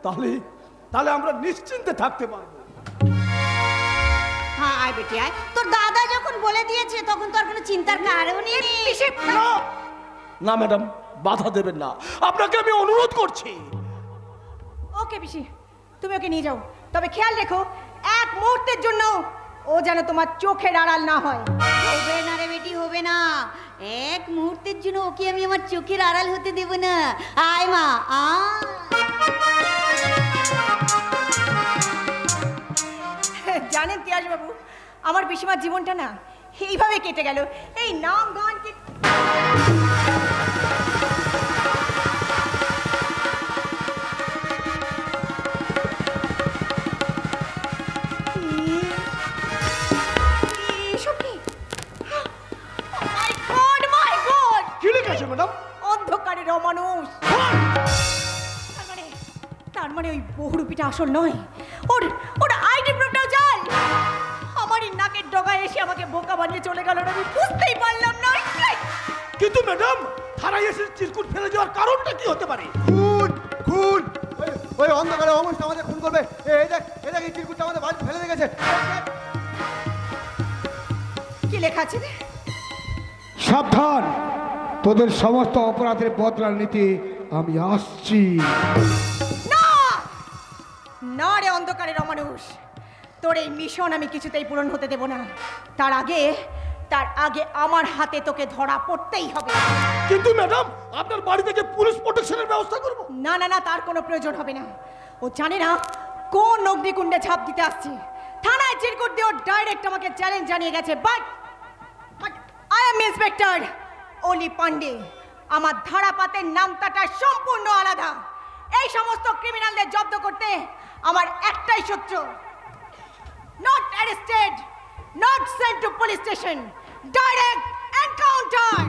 তাহলে আমরা নিশ্চিন্তে থাকতে পারবো। হ্যাঁ আয় বেটি আয়, তোর দাদা যখন বলে দিয়েছে তখন তো আর কোনো চিন্তার কারণই নেই। না ম্যাডাম, বাধা দেবেন না, আপনাকে আমি অনুরোধ করছি। ওকে পিসি, তুমি ওকে নিয়ে যাও, তবে খেয়াল রেখো এক মুহূর্তের জন্য ও যেন তোমার চোখের আড়াল না হয়। হবে না রে বেটি, হবে না। এক মুহূর্তের জন্য ওকে আমি আমার চোখের আড়াল হতে দেব না। আয় মা আয়। জানেন তিয়াস বাবু, আমার পিসিমার জীবনটা না এইভাবে কেটে গেল। এই নাম গান অন্ধকারের অমানুষ। তার মানে ওই বহুরূপীটা আসল নয়, ওর আইডি প্রুফটাও জাল। আমারই নাকের ডগায় এসে আমাকে বোকা বানিয়ে চলে গেল, আমি বুঝতেই পারলাম না। কিন্তু ম্যাডাম, থানায় এসে চিরকুট ফেলে যাওয়ার কারণটা কি হতে পারে? খুন ওই অন্ধকারে অবশ্যই আমাদের খুন করবে। এই দেখ এই চিরকুটটা আমাদের বাড়িতে ফেলে রেখেছে। কি লেখা আছে রে? সাবধান, তোদের সমস্ত অপরাধের বদলা নিতে আমি আসছি। না না রে অন্ধকারের অমানুষ, তোর এই মিশন আমি কিছুতেই পূরণ হতে দেব না। তার আগে আমার হাতে তোকে ধরা পড়তেই হবে। কিন্তু ম্যাডাম, আপনার বাড়ি থেকে পুলিশ প্রোটেকশনের ব্যবস্থা করব। না না না, তার কোনো প্রয়োজন হবে না। ও জানে না কোন অগ্নিকুণ্ডে ঝাঁপ দিতে আসছে। থানায় চিরকুট দিয়ে ও ডাইরেক্ট আমাকে চ্যালেঞ্জ জানিয়ে গেছে। বাট আই এম ইন্সপেক্টর অলি পান্ডে। আমার ধারাপাতের নামটা সম্পূর্ণ আলাদা। এই সমস্ত ক্রিমিনালদের জব্দ করতে আমার একটাই সূত্র, not arrested, not sent to police station, direct encounter.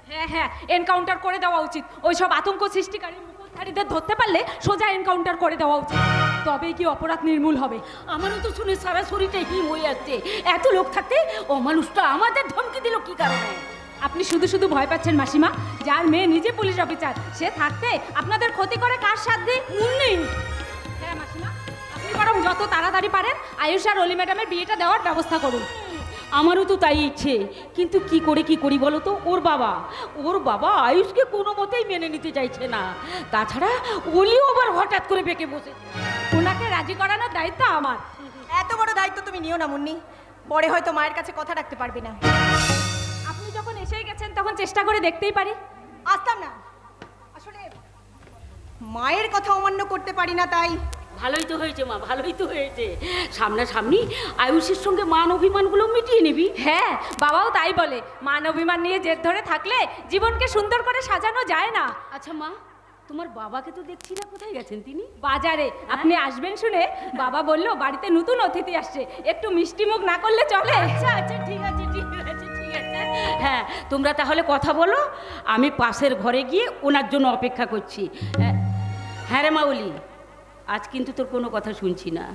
হ্যাঁ হ্যাঁ, এনকাউন্টার করে দেওয়া উচিত। ওই সব আতঙ্ক সৃষ্টিকারী মুখোশধারীদের ধরতে পারলে সোজা এনকাউন্টার করে দেওয়া উচিত, তবেই কি অপরাধ নির্মূল হবে। আমারও তো শুনে সারা শরীরটা হিম হয়ে যাচ্ছে। এত লোক থাকতে ও মানুষটা আমাদের ধমকি দিল কি কারণে? আপনি শুধু শুধু ভয় পাচ্ছেন মাসিমা। যার মেয়ে নিজে পুলিশ অফিসার, সে থাকতে আপনাদের ক্ষতি করে কার সাধ্যে? নেই। হ্যাঁ মাসিমা, আপনি বরং যত তাড়াতাড়ি পারেন আয়ুষ আর অলি ম্যাডামের বিয়েটা দেওয়ার ব্যবস্থা করুন। আমারও তো তাই ইচ্ছে, কিন্তু কি করি বলো তো? ওর বাবা আয়ুষকে কোনো মতেই মেনে নিতে চাইছে না। তাছাড়া অলিও আবার হঠাৎ করে বেঁকে বসেছে। ওনাকে রাজি করানোর দায়িত্ব আমার। এত বড় দায়িত্ব তুমি নিও না মুন্নি, পরে হয়তো মায়ের কাছে কথা রাখতে পারবে না। আপনি যখন এসেই গেছেন তখন চেষ্টা করে দেখতেই পারি। আসতাম না, আসলে মায়ের কথা অমান্য করতে পারি না, তাই। ভালোই তো হয়েছে মা, ভালোই তো হয়েছে। সামনাসামনি আয়ুষের সঙ্গে মান অভিমানগুলো মিটিয়ে নিবি। হ্যাঁ, বাবাও তাই বলে। মান অভিমান নিয়ে জেদ ধরে থাকলে জীবনকে সুন্দর করে সাজানো যায় না। আচ্ছা মা, তোমার বাবাকে তো দেখছি না, কোথায় গেছেন তিনি? বাজারে। আপনি আসবেন শুনে বাবা বলল বাড়িতে নতুন অতিথি আসছে, একটু মিষ্টি মুখ না করলে চলে। আচ্ছা আচ্ছা, ঠিক আছে ঠিক আছে ঠিক আছে। হ্যাঁ, তোমরা তাহলে কথা বলো, আমি পাশের ঘরে গিয়ে ওনার জন্য অপেক্ষা করছি। হ্যাঁ রে মাউলি, আজ কিন্তু তোর কোনো কথা শুনছি না।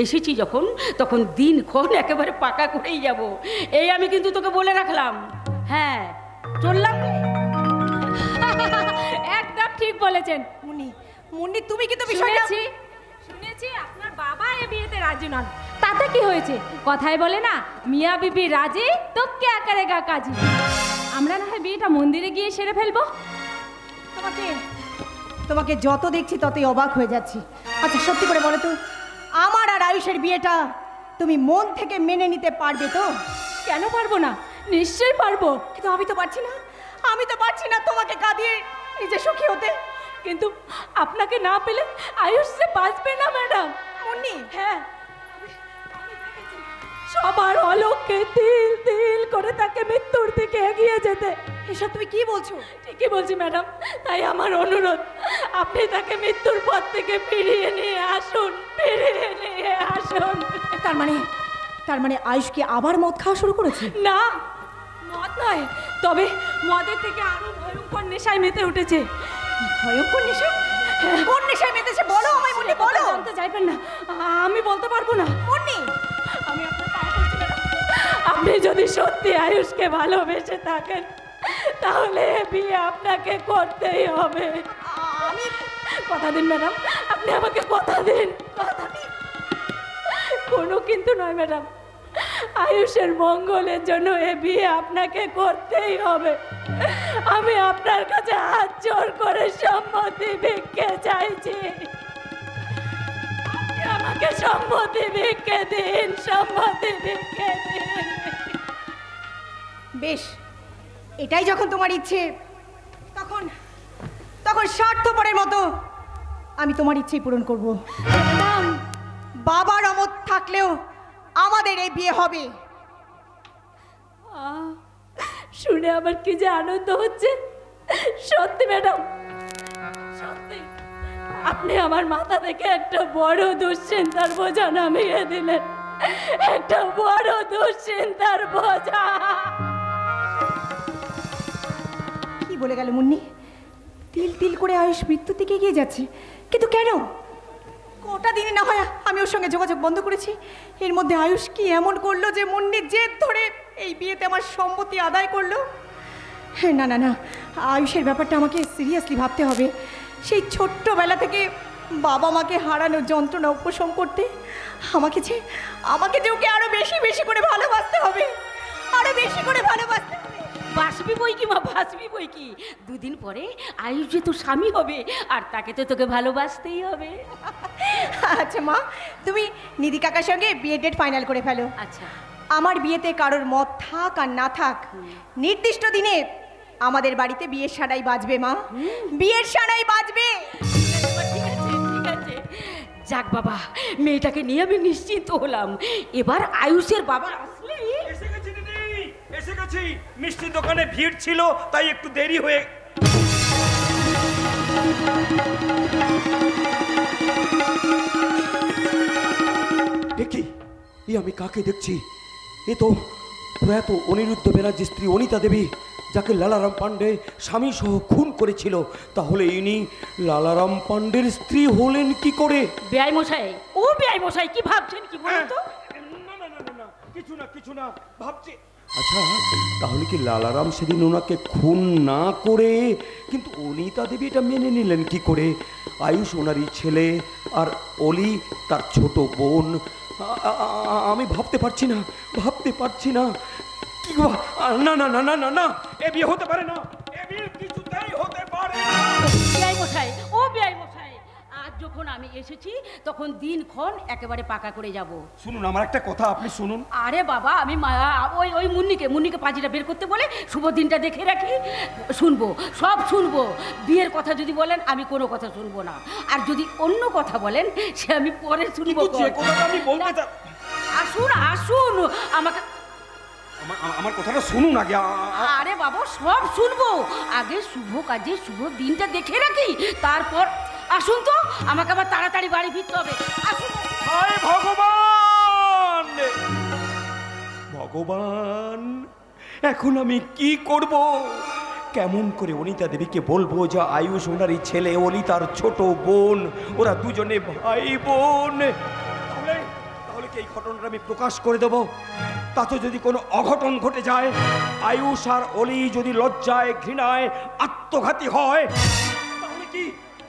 এসেছি যখন তখন দিনক্ষণ একেবারে পাকা করেই যাব, এই আমি কিন্তু তোকে বলে রাখলাম। হ্যাঁ, চললাম। একদম ঠিক বলেছেন মুন্নি, তুমি কিন্তু বিষয়টা শুনেছি আপনার বাবা এ বিয়েতে রাজি নন। তাতে কি হয়েছে? কথায় বলে না, মিয়া বিবি রাজি তো কে করেগা কাজী। আমরা না হয় বিয়েটা মন্দিরে গিয়ে সেরে ফেলবো। তোমাকে যত দেখছি ততই অবাক হয়ে যাচ্ছি। আচ্ছা সত্যি করে বলো তো, আমার আর আয়ুষের বিয়েটা তুমি মন থেকে মেনে নিতে পারবে তো? কেন পারবো না? নিশ্চয়ই পারবো। কিন্তু আমি তো পারছি না তোমাকে কাঁদিয়ে নিজে সুখী হতে। কিন্তু আপনাকে না পেলে আয়ুষ সে বাঁচবে না ম্যাডাম। মুন্নি, হ্যাঁ, সবার অলক্ষ্যে তিল তিল করে তাকে মৃত্যুর দিকে এগিয়ে যেতে। এসব তুমি কি বলছো? ঠিকই বলছি ম্যাডাম, তাই আমার অনুরোধ, আপনি তাকে মৃত্যুর পথ থেকে ফিরিয়ে নিয়ে আসুন, ফিরিয়ে নিয়ে আসুন। তার মানে আয়ুষ কি আবার মদ খাওয়া শুরু করেছে? না, মদ নয়, তবে মদের থেকে আরো ভয়ঙ্কর নেশায় মেতে উঠেছে। ভয়ঙ্কর নেশা? কোন নেশায় মেতেছে বলো আমায় মুন্নি, বলো। জানতে চাইবেন না, আমি বলতে পারবো না। মুন্নি, আমি আপনার পায়ে পড়ছি ম্যাডাম, আপনি যদি সত্যি আয়ুষকে ভালোবেসে থাকেন তাহলে বিয়ে আপনাকে করতেই হবে। আমি কথা দিন ম্যাডাম, আপনি আমাকে কথা দিন। কোনো কিন্তু নয় ম্যাডাম, আয়ুষের মঙ্গলের জন্য এ বিয়ে আপনাকে করতেই হবে। আমি আপনার কাছে হাত জোর করে সম্মতি ভিক্ষে চাইছি। আপনি আমাকে সম্মতি ভিক্ষে দিন, সম্মতি ভিক্ষে দিন। বেশ, এটাই যখন তোমার ইচ্ছে, তখন স্বার্থপরের মতো আমি তোমার ইচ্ছেই পূরণ করব। বাবার অমত থাকলেও আমাদের এই বিয়ে হবে। শুনে আমার কি যে আনন্দ হচ্ছে। সত্যি ম্যাডাম, সত্যি আপনি আমার মাথা থেকে একটা বড় দুশ্চিন্তার বোঝা নামিয়ে দিলেন, একটা বড় দুশ্চিন্তার বোঝা। কি বলে গেল মুন্নি? তিল তিল করে আয়ুষ মৃত্যুর দিকে এগিয়ে যাচ্ছে, কিন্তু কেন? গোটা দিনে না হয় আমি ওর সঙ্গে যোগাযোগ বন্ধ করেছি, এর মধ্যে আয়ুষ কি এমন করলো যে মুন্নির জেদ ধরে এই বিয়েতে আমার সম্মতি আদায় করলো? হ্যাঁ, না না না, আয়ুষের ব্যাপারটা আমাকে সিরিয়াসলি ভাবতে হবে। সেই ছোট্টবেলা থেকে বাবা মাকে হারানোর যন্ত্রণা উপশম করতে আমাকে যে ওকে আরো বেশি বেশি করে ভালোবাসতে হবে, আরো বেশি করে ভালোবাসতে হবে। বাসবি বই কি মা, বাসবি বই কি। দুদিন পরে আয়ুষ যে তোর স্বামী হবে, আর তাকে তো তোকে ভালোবাসতেই হবে। আচ্ছা মা, তুমি নিধি কাকার সঙ্গে বিয়ের ডেট ফাইনাল করে ফেলো। আচ্ছা, আমার বিয়েতে কারোর মত থাক আর না থাক, নির্দিষ্ট দিনে আমাদের বাড়িতে বিয়ের সানাই বাজবে মা, বিয়ের সানাই বাজবে। ঠিক আছে, ঠিক আছে। যাক বাবা, মেয়েটাকে নিয়ে আমি নিশ্চিন্ত হলাম। এবার আয়ুষের বাবা আসলেই। এসে গেছি দিদি, এসে গেছি। মিষ্টির দোকানে ভিড় ছিল তাই একটু দেরি হয়ে। দেখি এ আমি কাকে দেখছি? এ তো প্রয়াত অনিরুদ্ধ ব্যানার্জির স্ত্রী অনিতা দেবী, যাকে লালারাম পাণ্ডে স্বামী সহ খুন করেছিল। তাহলে ইনি লালারাম পাণ্ডের স্ত্রী হলেন কি করে? বেআই মশাই, ও বেআই মশাই, কি ভাবছেন কি বলুন তো? না না না না, কিছু না ভাবছি। আচ্ছা, তাহলে কি লালারাম সেদিন ওনাকে খুন না করে কিন্তু অনিতা দেবী এটা মেনে নিলেন কি করে? আয়ুষ ওনারই ছেলে আর অলি তার ছোট বোন। আমি ভাবতে পারছি না কি না না না না না না, এ বিয়ে হতে পারে না, এ বিয়ে কিছুতেই হতে পারে না। বেআই মশাই, ও বেআই মশাই, আজ যখন আমি এসেছি তখন দিনক্ষণ একেবারে পাকা করে যাব। শুনুন, আমার একটা কথা আপনি শুনুন। আরে বাবা, আমি ওই মুন্নিকে পাঁজিটা বের করতে বলে শুভ দিনটা দেখে রাখি। সব শুনবো। বিয়ের কথা যদি বলেন আমি কোনো কথা শুনবো না, আর যদি অন্য কথা বলেন সে আমি পরে শুনবো। আমি বলতে আসুন আমাকে, আমার কথাটা শুনুন আগে। আরে বাবা, সব শুনবো, আগে শুভ কাজে শুভ দিনটা দেখে রাখি, তারপর আসুন তো। আমাকে আবার তাড়াতাড়ি বাড়ি ফিরতে হবে। আসুন। হায় ভগবান, ভগবান, এখন আমি কি করব? কেমন করে অনিতা দেবীকে বলবো যে আয়ুষ ওনারই ছেলে, অলি তার ছোট বোন, ওরা দুজনে ভাই বোন? তাহলে কি এই ঘটনাটা আমি প্রকাশ করে দেব? তাতে যদি কোনো অঘটন ঘটে যায়, আয়ুষ আর অলি যদি লজ্জায় ঘৃণায় আত্মঘাতী হয়,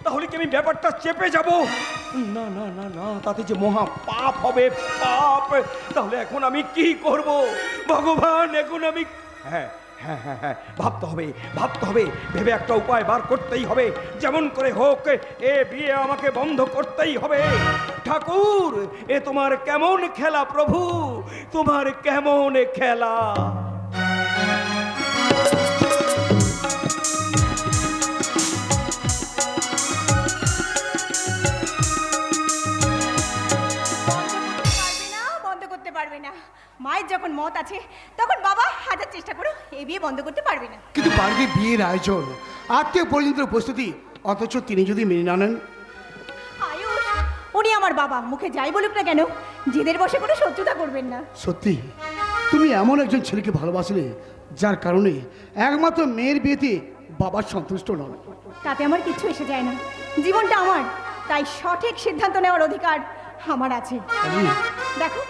তাহলে কি আমি ব্যাপারটা চেপে যাব? না না না না, তাতে যে মহা পাপ হবে, পাপ। তাহলে এখন আমি কি করব ভগবান? এখন আমি হ্যাঁ, ভাবতে হবে, ভেবে একটা উপায় বার করতেই হবে। যেমন করে হোক এ বিয়ে আমাকে বন্ধ করতেই হবে। ঠাকুর, এ তোমার কেমন খেলা প্রভু, তোমার কেমন খেলা? মায়ের যখন মত আছে তখন বাবা হাজার চেষ্টা করো, এই বিয়ে বন্ধ করতে পারবে না। কিন্তু বাড়িতে বিয়ের আয়োজন, আত্মীয় পরিজনদের প্রস্তুতি, অথচ তিনি যদি মেনে না নেন? আয়ুষ, উনি আমার বাবা, মুখে যাই বলুক না কেন, জেদের বসে কোনো শত্রুতা করবেন না। সত্যি তুমি এমন একজন ছেলেকে ভালোবাসলে যার কারণে একমাত্র মেয়ের বিয়েতে বাবা সন্তুষ্ট নন। তাতে আমার কিছু এসে যায় না, জীবনটা আমার, তাই সঠিক সিদ্ধান্ত নেওয়ার অধিকার আমার আছে। দেখো,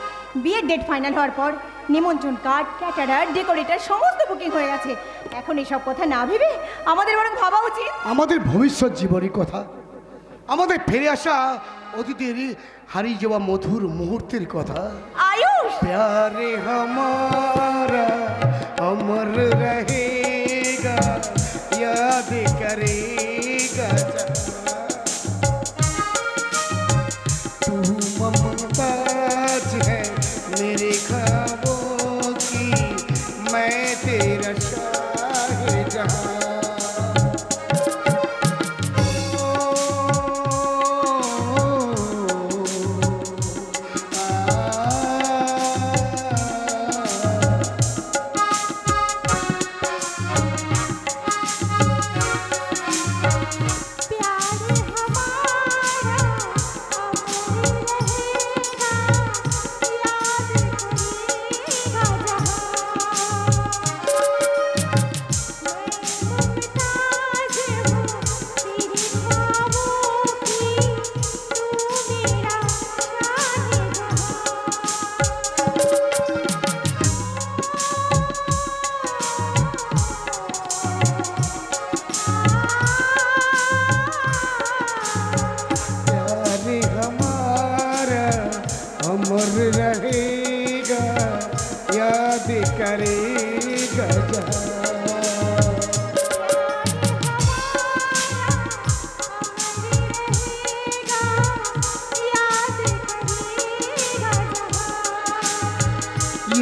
বিয়ের ডেট ফাইনাল হওয়ার পর নিমন্ত্রণ কার্ড, ক্যাটারার, ডেকোরেটর সমস্ত বুকিং হয়ে গেছে। এখন এসব কথা না ভেবে আমাদের বরং ভাবা উচিত আমাদের ভবিষ্যৎ জীবনের কথা, আমাদের ফিরে আসা অতীতের হারিয়ে যাওয়া মধুর মুহূর্তের কথা। আয়ুষ, প্যারে হামারা অমর রহেগা, याद करेगा तू मुमताज है मेरे ख्वाबों की, मैं तेरा शाहजहां।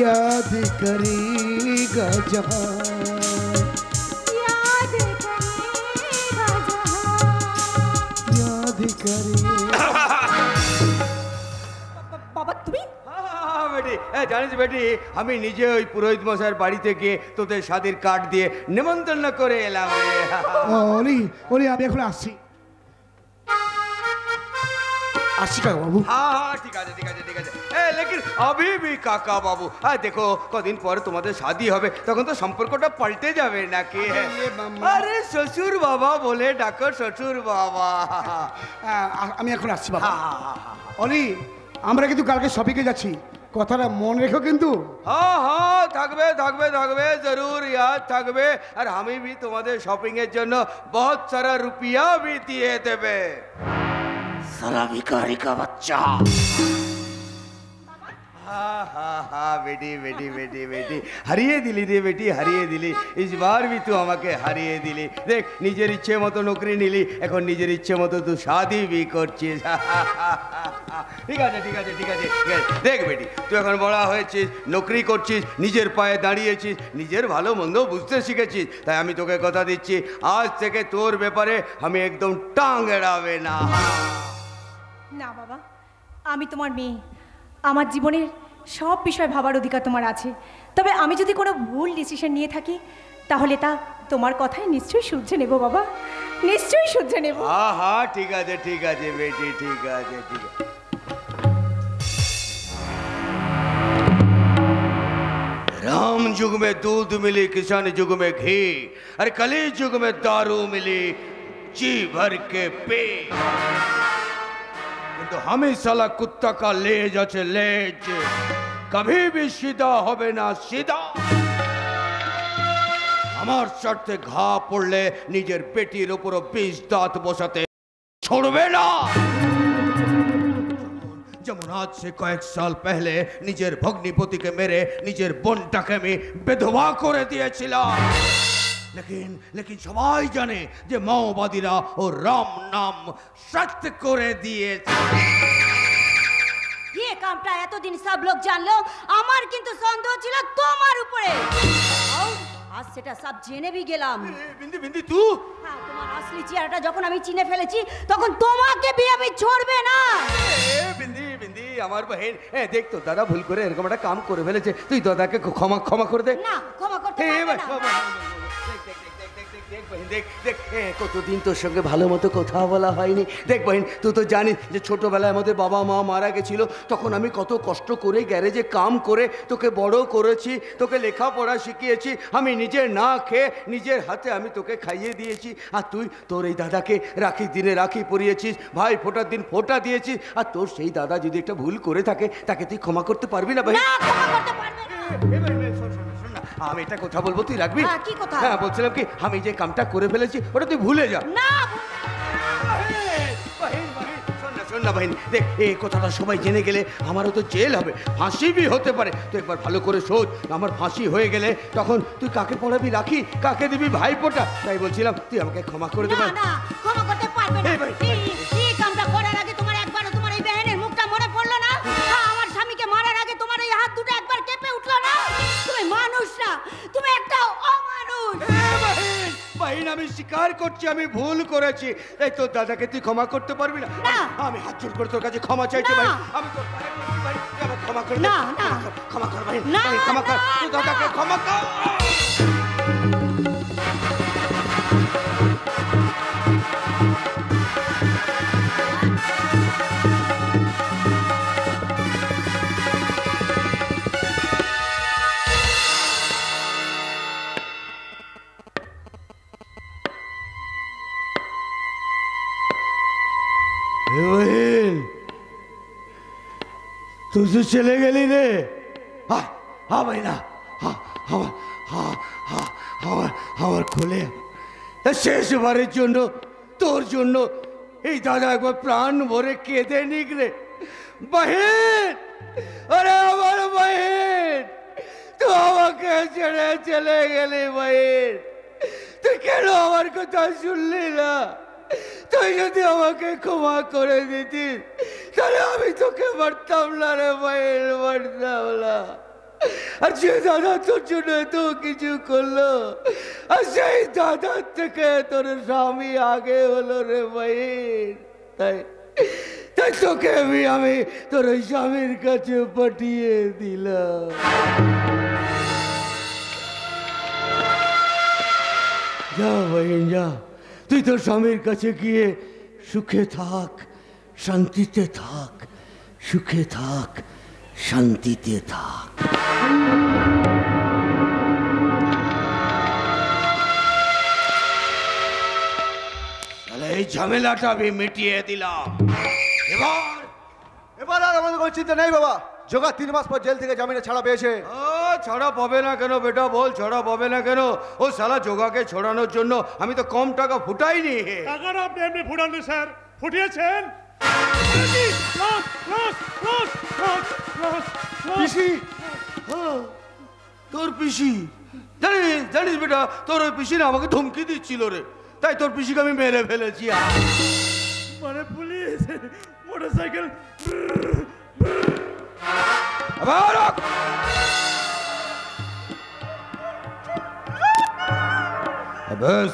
याद करेगा जहां याद करेगा जहां। याद करेगा। বাবা তুমি বেটি জানিস বেটি আমি নিজে ওই পুরোহিত মশাইয়ের বাড়িতে গিয়ে তোদের স্বাদের কার্ড দিয়ে নিমন্ত্রণ করে এলাম রে। অলি অলি আমি এখন আসছি আসছি কাকা বাবু। हाँ हाँ ठीक है ठीक है ठीक है लेकिन अभी भी काका बाबू देखो कदिन पर तुम्हारे शादी হবে তখন তো সম্পর্কটা পাল্টে যাবে নাকি? আরে শ্বশুর বাবা বলে ডাকো শ্বশুর বাবা। আমি এখন আসছি বাবা। অলি আমরা কিন্তু কালকে শপিংয়ে যাচ্ছি, কথাটা মনে রেখো কিন্তু। हाँ हाँ থাকবে থাকবে থাকবে जरूर याद থাকবে। আর আমি भी তোমাদের শপিং এর জন্য बहुत सारा रुपया भी দিয়ে দেবে। सारा भिखारी का बच्चा। हाँ हाँ हाँ बेटी बेटी बेटी बेटी হারিয়ে দিলি রে বেটি হারিয়ে দিলি। ইসবার भी तू আমাকে হারিয়ে দিলি। দেখ নিজের ইচ্ছে মতো নকরি নিলি, এখন নিজের ইচ্ছে মতো তুই শাদি भी করছিস। ঠিক আছে ঠিক আছে ঠিক আছে ঠিক আছে। দেখ বেটি তুই এখন বড় হয়েছিস, নকরি করছিস, নিজের পায়ে দাঁড়িয়েছিস, নিজের ভালো মন্দ বুঝতে শিখেছিস। তাই আমি তোকে কথা দিচ্ছি আজ থেকে তোর ব্যাপারে আমি একদম টাং এড়াবে না। না বাবা, আমি তোমার মেয়ে, আমার জীবনের সব বিষয় ভাবার অধিকার তোমার আছে। তবে আমি যদি কোনো ভুল ডিসিশন নিয়ে থাকি তাহলে তা তোমার কথায় নিশ্চয়ই শুধরে নেব বাবা, নিশ্চয়ই শুধরে নেব। हाँ हाँ ठीक है बेटी ठीक है ठीक है। राम युग में दूध मिली, किसान युग में घी, अरे कली युग में दारू मिली, जी भर के पे। तो हमें साला कुत्ता का लेज আছে लेज, कभी भी सीधा হবে না सीधा। আমার শর্তে ঘা পড়লে নিজের পেটির উপরও 20 দাঁত বসাতে छोड़বে না। যেমন আজ से কয়েক সাল पहले নিজের ভগ্নিপতিকে মেরে নিজের বোনটাকে আমি বিধবা করে দিয়েছিলাম। लेकिन সবাই জানে যে মাওবাদীরা ও রাম নাম সত্য করে দিয়েছে। ये कामटा এতদিন সব লোক জানলো, আমার কিন্তু সন্দেহ ছিল তোমার উপরে। আজ সেটা সব জেনে भी গেলাম। বিন্দি বিন্দি তুই হ্যাঁ, তোমার আসলি চেহারাটা যখন আমি চিনে ফেলেছি তখন তোমাকে भी আমি छोड़বে না। বিন্দি বিন্দি আমার বহেন দেখ তো দাদা ভুল করে এরকম একটা কাম করে ফেলেছে, তুই দাদাকে ক্ষমা ক্ষমা করে দে। না, ক্ষমা করতে পারবে না। দেখ দেখ কতদিন তোর সঙ্গে ভালো মতো কথা বলা হয়নি। দেখ বহিন তুই তো জানিস যে ছোটবেলায় আমাদের বাবা মা মারা গেছিল, তখন আমি কত কষ্ট করে গ্যারেজে কাম করে তোকে বড় করেছি, তোকে লেখাপড়া শিখিয়েছি, আমি নিজে না খেয়ে নিজের হাতে আমি তোকে খাইয়ে দিয়েছি। আর তুই তোর এই দাদাকে রাখির দিনে রাখি পরিয়েছিস, ভাই ফোটার দিন ফোটা দিয়েছিস। আর তোর সেই দাদা যদি একটা ভুল করে থাকে তাকে তুই ক্ষমা করতে পারবি না ভাই? না, ক্ষমা করতে পারবে না। আমি এটা কথা বলবো তুই রাখবি? হ্যাঁ, কি কথা? হ্যাঁ বলছিলাম কি আমি যে কামটা করে ফেলেছি ওটা তুই ভুলে যা। না, শোন না বাহিনী, দেখ এই কথাটা সবাই জেনে গেলে আমারও তো জেল হবে, ফাঁসি भी হতে পারে। তো একবার ভালো করে সোচ, আমার ফাঁসি হয়ে গেলে তখন তুই কাকে পড়াবি রাখি, কাকে দিবি ভাইফোঁটা? তাই বলছিলাম তুই আমাকে ক্ষমা করে দেবে। না, না, ক্ষমা করতে পারবে না। এই কামটা করার আগে তোমার একবারও তোমার এই বেহেনের মুখটা মনে পড়লো না? আমার স্বামীকে মারার আগে তোমার এই হাত দুটো একবার কেঁপে উঠলো না? তুমি মানুষ না, তুমি একটা অমানুষ। বাহিন আমি স্বীকার করছি আমি ভুল করেছি। এই তোর দাদাকে তুই ক্ষমা করতে পারবি না? না। আমি হাত জোড় করে তোর কাছে ক্ষমা চাইছি ভাই। না। আমি তোর পায়ে পড়ছি ভাই, তুই আমাকে ক্ষমা করে দে। না, না। ক্ষমা কর ভাই, না, ক্ষমা কর, না, তুই দাদাকে না। ক্ষমা কর। তুই তো চলে গেলি রে। হ্যাঁ ভাই না, আমার খুলে শেষবারের জন্য তোর জন্য এই দাদা একবার প্রাণ ভরে কেঁদে নিক রে বাহিন। আরে আমার বাহিন, তুই আমাকে ছেড়ে চলে গেলি বাহিন, তুই কেন আমার কথা শুনলি না? তুই যদি আমাকে ক্ষমা করে দিতিস তাহলে আমি তোকে মারতাম না রে বাহিন, মারতাম না। আর যে দাদা তোর জন্য তো কিছু করলো, আর সেই দাদার থেকে তোর স্বামী আগে হলো রে ভাইয়ের। তাই তাই তোকে আমি তোর ওই স্বামীর কাছে পাঠিয়ে দিলাম। যা ভাই যা, তুই তোর স্বামীর কাছে গিয়ে সুখে থাক, শান্তিতে থাক, সুখে থাক, শান্তিতে থাক। এই ঝামেলাটা আমি মিটিয়ে দিলাম। এবার আর আমাদের কোনো চিন্তা নেই বাবা। জোগা 3 মাস পর জেল থেকে জামিনে ছাড়া পেয়েছে। ছাড়া পাবে না কেন বেটা, বল ছাড়া পাবে না কেন? ও শালা জোগাকে ছড়ানোর জন্য আমি তো কম টাকা ফুটাইনি। টাকাটা আপনি এমনি ফুটাননি স্যার, ফুটিয়েছেন। পিসি? তোর পিসি? জানিস জানিস বেটা, তোর ওই পিসি না আমাকে ধমকি দিচ্ছিল রে, তাই তোর পিসিকে আমি মেরে ফেলেছি। মানে পুলিশ মোটরসাইকেল।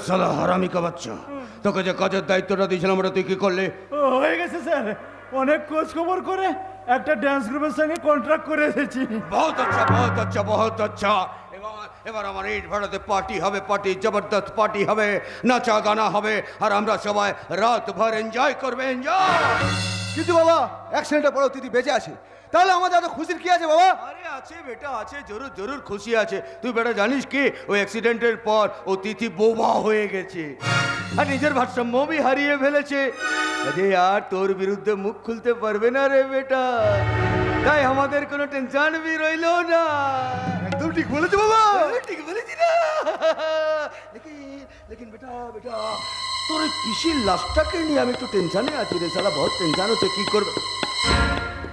শালা হারামি কা বাচ্চা, তোকে যে কাজের দায়িত্বটা দিয়েছিলাম ওটা তুই কি করলে? হয়ে গেছে স্যার, অনেক খোঁজ খবর করে একটা ডান্স গ্রুপের সঙ্গে কন্ট্রাক্ট করে এসেছি। বহুত আচ্ছা, বহুত আচ্ছা, বহুত আচ্ছা। এবার আমার ইট ভাড়াতে পার্টি হবে, পার্টি জবরদস্ত পার্টি হবে, নাচা গানা হবে, আর আমরা সবাই রাত ভর এনজয় করবে, এনজয়। কিন্তু বাবা অ্যাক্সিডেন্টের পরেও তিথি বেঁচে আছে, তাহলে আমাদের এত খুশির কি আছে বাবা? আরে আছে বেটা, আছে, জরুর জরুর খুশি আছে। তুই বেটা জানিস কি, ওই অ্যাক্সিডেন্টের পর ও তিথি বোবা হয়ে গেছে আর নিজের ভারসাম্য বি হারিয়ে ফেলেছে। আরে আর তোর বিরুদ্ধে মুখ খুলতে পারবে না রে বেটা, তাই আমাদের কোনো টেনশন বি রইল না। একদম ঠিক বলেছো বাবা। ঠিক বলেছি না? লেকিন বেটা বেটা তোর ওই পিসির লাশটাকে নিয়ে আমি একটু টেনশনে আছি রে শালা, বহুত টেনশন হচ্ছে। কি করবে?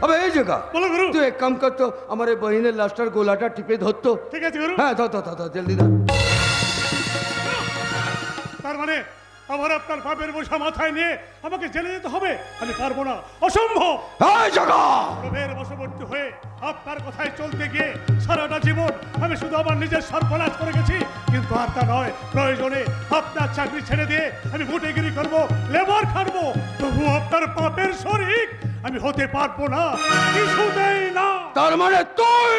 আবে এই জায়গা তুই এক কাম করতো, আমার এই বহিনের লাশটার গোলাটা টিপে ধরতো। ঠিক আছে গুরু। হ্যাঁ ধর ধর ধর, জলদি ধর। তার মানে আমার আপনার পাপের বোঝা মাথায় নিয়ে আমাকে জেলে যেতে হবে? আমি পারবো না, অসম্ভব। এই জায়গা লোভের বশবর্তী হয়ে আপনার কথায় চলতে গিয়ে সারাটা জীবন আমি শুধু আমার নিজের সর্বনাশ করে গেছি। কিন্তু আর তা নয়, প্রয়োজনে আপনার চাকরি ছেড়ে দিয়ে আমি বুটেগিরি করবো, লেবার খাটবো, তবু আপনার পাপের শরিক আমি হতে পারবো না, কিছুতেই না। তার মানে তুই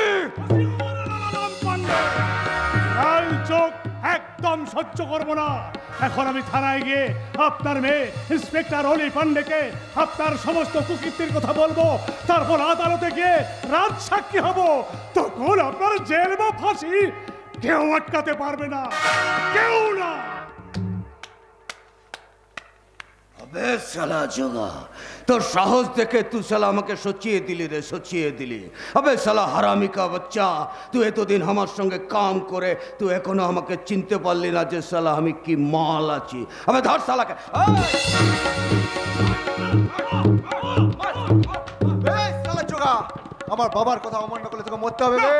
লাল চোখ একদম সহ্য করবো না। এখন আমি থানায় গিয়ে আপনার মেয়ে ইন্সপেক্টর অলি পান্ডেকে আপনার সমস্ত কুকীর্তির কথা বলবো, তারপর আদালতে গিয়ে রাজ সাক্ষী হব। তখন আপনার জেল বা ফাঁসি কেউ আটকাতে পারবে না, কেউ না। আবে শালা জোগা, তোর সাহস দেখে তুই শালা আমাকে সচিয়ে দিলি রে, সচিয়ে দিলি। আবে শালা হারামি কা বাচ্চা, তুই এতদিন আমার সঙ্গে কাম করে তুই এখনো আমাকে চিনতে পারলি না যে শালা আমি কি মাল আছি। আবে ধর শালাকে। শালা জোগা, আমার বাবার কথা অমান্য করলে তোকে মরতে হবে রে।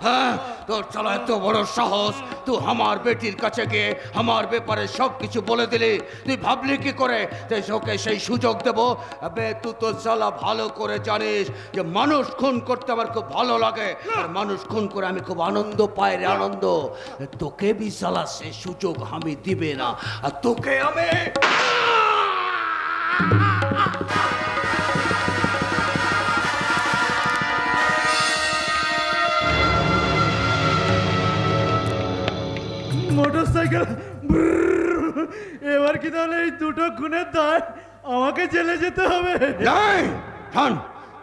হ্যাঁ, তোর শালা এত বড় সাহস, তুই আমার বেটির কাছে গিয়ে আমার ব্যাপারে সব কিছু বলে দিলি। তুই ভাবলি কি করে যে ওকে সেই সুযোগ দেবো? আবে তুই তো শালা ভালো করে জানিস যে মানুষ খুন করতে আমার খুব ভালো লাগে, আর মানুষ খুন করে আমি খুব আনন্দ পাই রে, আনন্দ। তোকে বি শালা সে সুযোগ আমি দিবে না, আর তোকে আমি মোটরসাইকেল। এবার কি তাহলে এই দুটো খুনের দায় আমাকে জেলে যেতে হবে?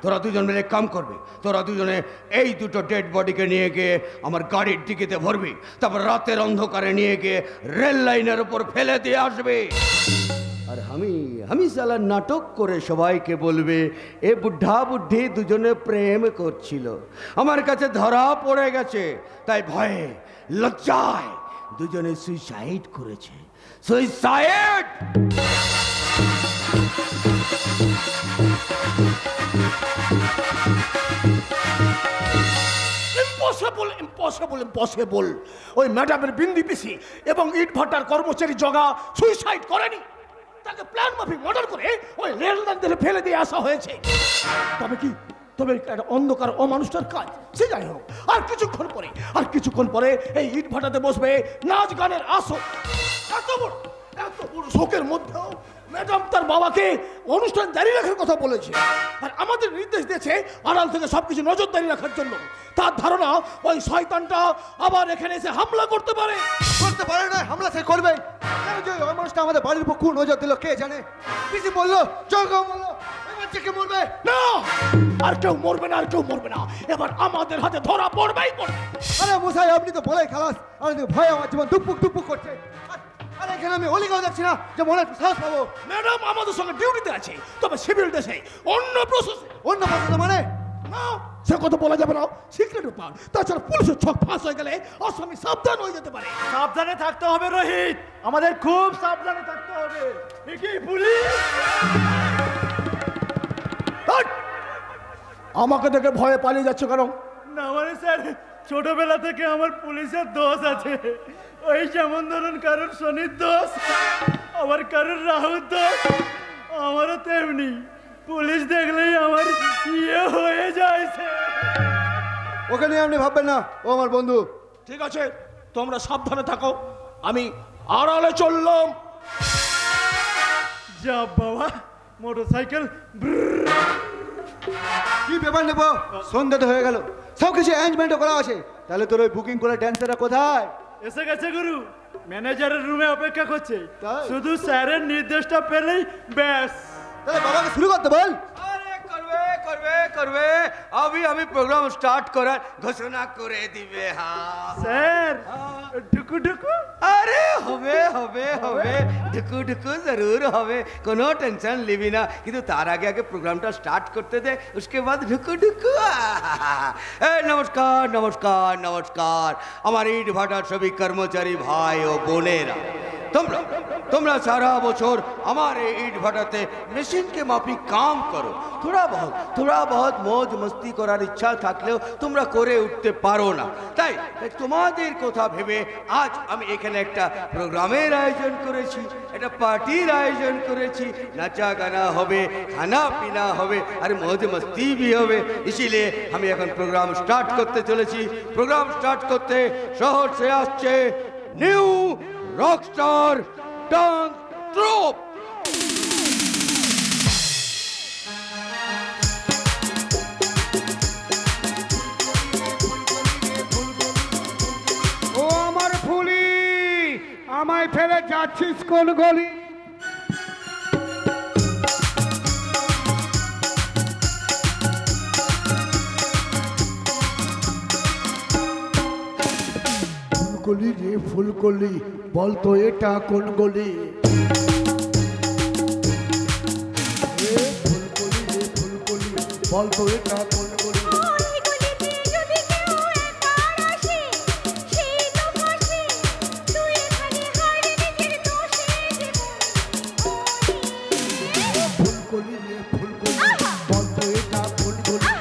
তোরা দুজন মিলে কাম করবি, তোরা দুজনে এই দুটো ডেড বডিকে নিয়ে গিয়ে আমার গাড়ির ডিকিতে ভরবি, তারপর রাতের অন্ধকারে নিয়ে গিয়ে রেল লাইনের উপর ফেলে দিয়ে আসবি। আর আমি সালা নাটক করে সবাইকে বলবে এ বুদ্ধা বুদ্ধি দুজনে প্রেম করছিল, আমার কাছে ধরা পড়ে গেছে, তাই ভয়ে লজ্জায় দুজনে সুইসাইড করেছে। সুইসাইড! Impossible, impossible, impossible. ওই ম্যাডামের বিন্দি পিসি এবং ইট ভাটার কর্মচারী জগা সুইসাইড করেনি। তাকে প্ল্যান মাফিক মর্ডার করে ওই রেললাইনের ফেলে দিয়ে আসা হয়েছে। তবে একটা অন্ধকার অমানুষটার কাজ, সে যাই হোক। আর কিছুক্ষণ পরে এই ইট ভাটাতে বসবে নাচ গানের আসর। এত বড় শোকের মধ্যেও ম্যাডাম তার বাবাকে অনুষ্ঠান জারি রাখার কথা বলেছে, আর আমাদের নির্দেশ দিয়েছে আড়াল থেকে সবকিছু নজরদারি রাখার জন্য। তার ধারণা ওই শয়তানটা আবার এখানে এসে হামলা করতে পারে না, হামলা সে করবে। কেন যে ওই মানুষটা আমাদের বাড়ির উপর কোন নজর দিল কে জানে। পিসি বললো জয়গাঁও বললো এবার কে মরবে না, আর কেউ মরবে না, এবার আমাদের হাতে ধরা পড়বেই পড়বে। আরে মশাই আপনি তো বলেই খালাস, আর ভয় আমার জীবন টুকপুক করছে। আরে এখানে আমি অলিগাও দেখছি না যে মনে একটু সাহস পাবো। ম্যাডাম আমাদের সঙ্গে ডিউটিতে আছে, তবে সিভিল দেশে অন্য প্রসেসে। মানে না, সে কথা বলা যাবে না, সিক্রেট ব্যাপার। তাছাড়া পুলিশের ছক ফাঁস হয়ে গেলে আসামি সাবধান হয়ে যেতে পারে। সাবধানে থাকতে হবে রোহিত, আমাদের খুব সাবধানে থাকতে হবে। ঠিকই পুলিশ। আমাকে দেখে ভয়ে পালিয়ে যাচ্ছে কেন? না মানে স্যার, ছোটবেলা থেকে আমার পুলিশের দোষ আছে। ওই যেমন ধরুন কারোর শনির দোষ, আবার কারোর রাহুর দোষ, আমারও তেমনি। পুলিশ দেখলেই আমার হয়ে যায়। ওকে নিয়ে আপনি ভাববেন না, ও আমার বন্ধু। ঠিক আছে, তোমরা সাবধানে থাকো, আমি আড়ালে চললাম। যা বাবা, মোটরসাইকেল। কি ব্যাপার নেবো, সন্ধ্যা তো হয়ে গেল, সব কিছু অ্যারেঞ্জমেন্টও করা আছে। তাহলে তোর ওই বুকিং করে ড্যান্সাররা কোথায়? এসে গেছে গুরু, ম্যানেজারের রুমে অপেক্ষা করছে। তাই? শুধু স্যারের নির্দেশটা পেলেই ব্যাস। তাহলে বাবাকে শুরু করতে বল। করবে अभी हमें प्रोग्राम स्टार्ट করার ঘোষণা করে দিবে। হ্যাঁ স্যার, ঢুকু ঢুকু। अरे হবে ঢুকু जरूर হবে, কোনো টেনশন লিবি না। কিন্তু তার আগে প্রোগ্রামটা স্টার্ট করতে দে, उसके बाद ঢুকু। নমস্কার আমার ইট ভাটার সবই কর্মচারী ভাই ও বোনেরা। তোমরা সারা বছর আমার ইট ভাটাতে মেশিন के माफिक काम करो। थोड़ा बहुत मौज मस्ती করার ইচ্ছা থাকলেও তোমরা করে উঠতে পারো না। তাই তোমাদের কথা ভেবে আজ আমি এখানে একটা প্রোগ্রামের আয়োজন করেছি, একটা পার্টির আয়োজন করেছি। নাচা গানা হবে, খানা পিনা হবে, আর মौज मस्ती भी হবে। इसीलिए আমি এখন প্রোগ্রাম স্টার্ট করতে চলেছি। প্রোগ্রাম স্টার্ট করতে শহর से আসছে নিউ রকস্টার ডান্স ট্রুপ। ও আমার ফুলি, আমায় ফেলে যাচ্ছিস কোন গলি? ফুলকলি রে ফুলকলি, বলতো এটা কোন গলি? ফুলকলি রে ফুলকলি, বলতো এটা কোন গলি? ফুলকলি রে ফুলকলি, বলতো এটা কোন গলি?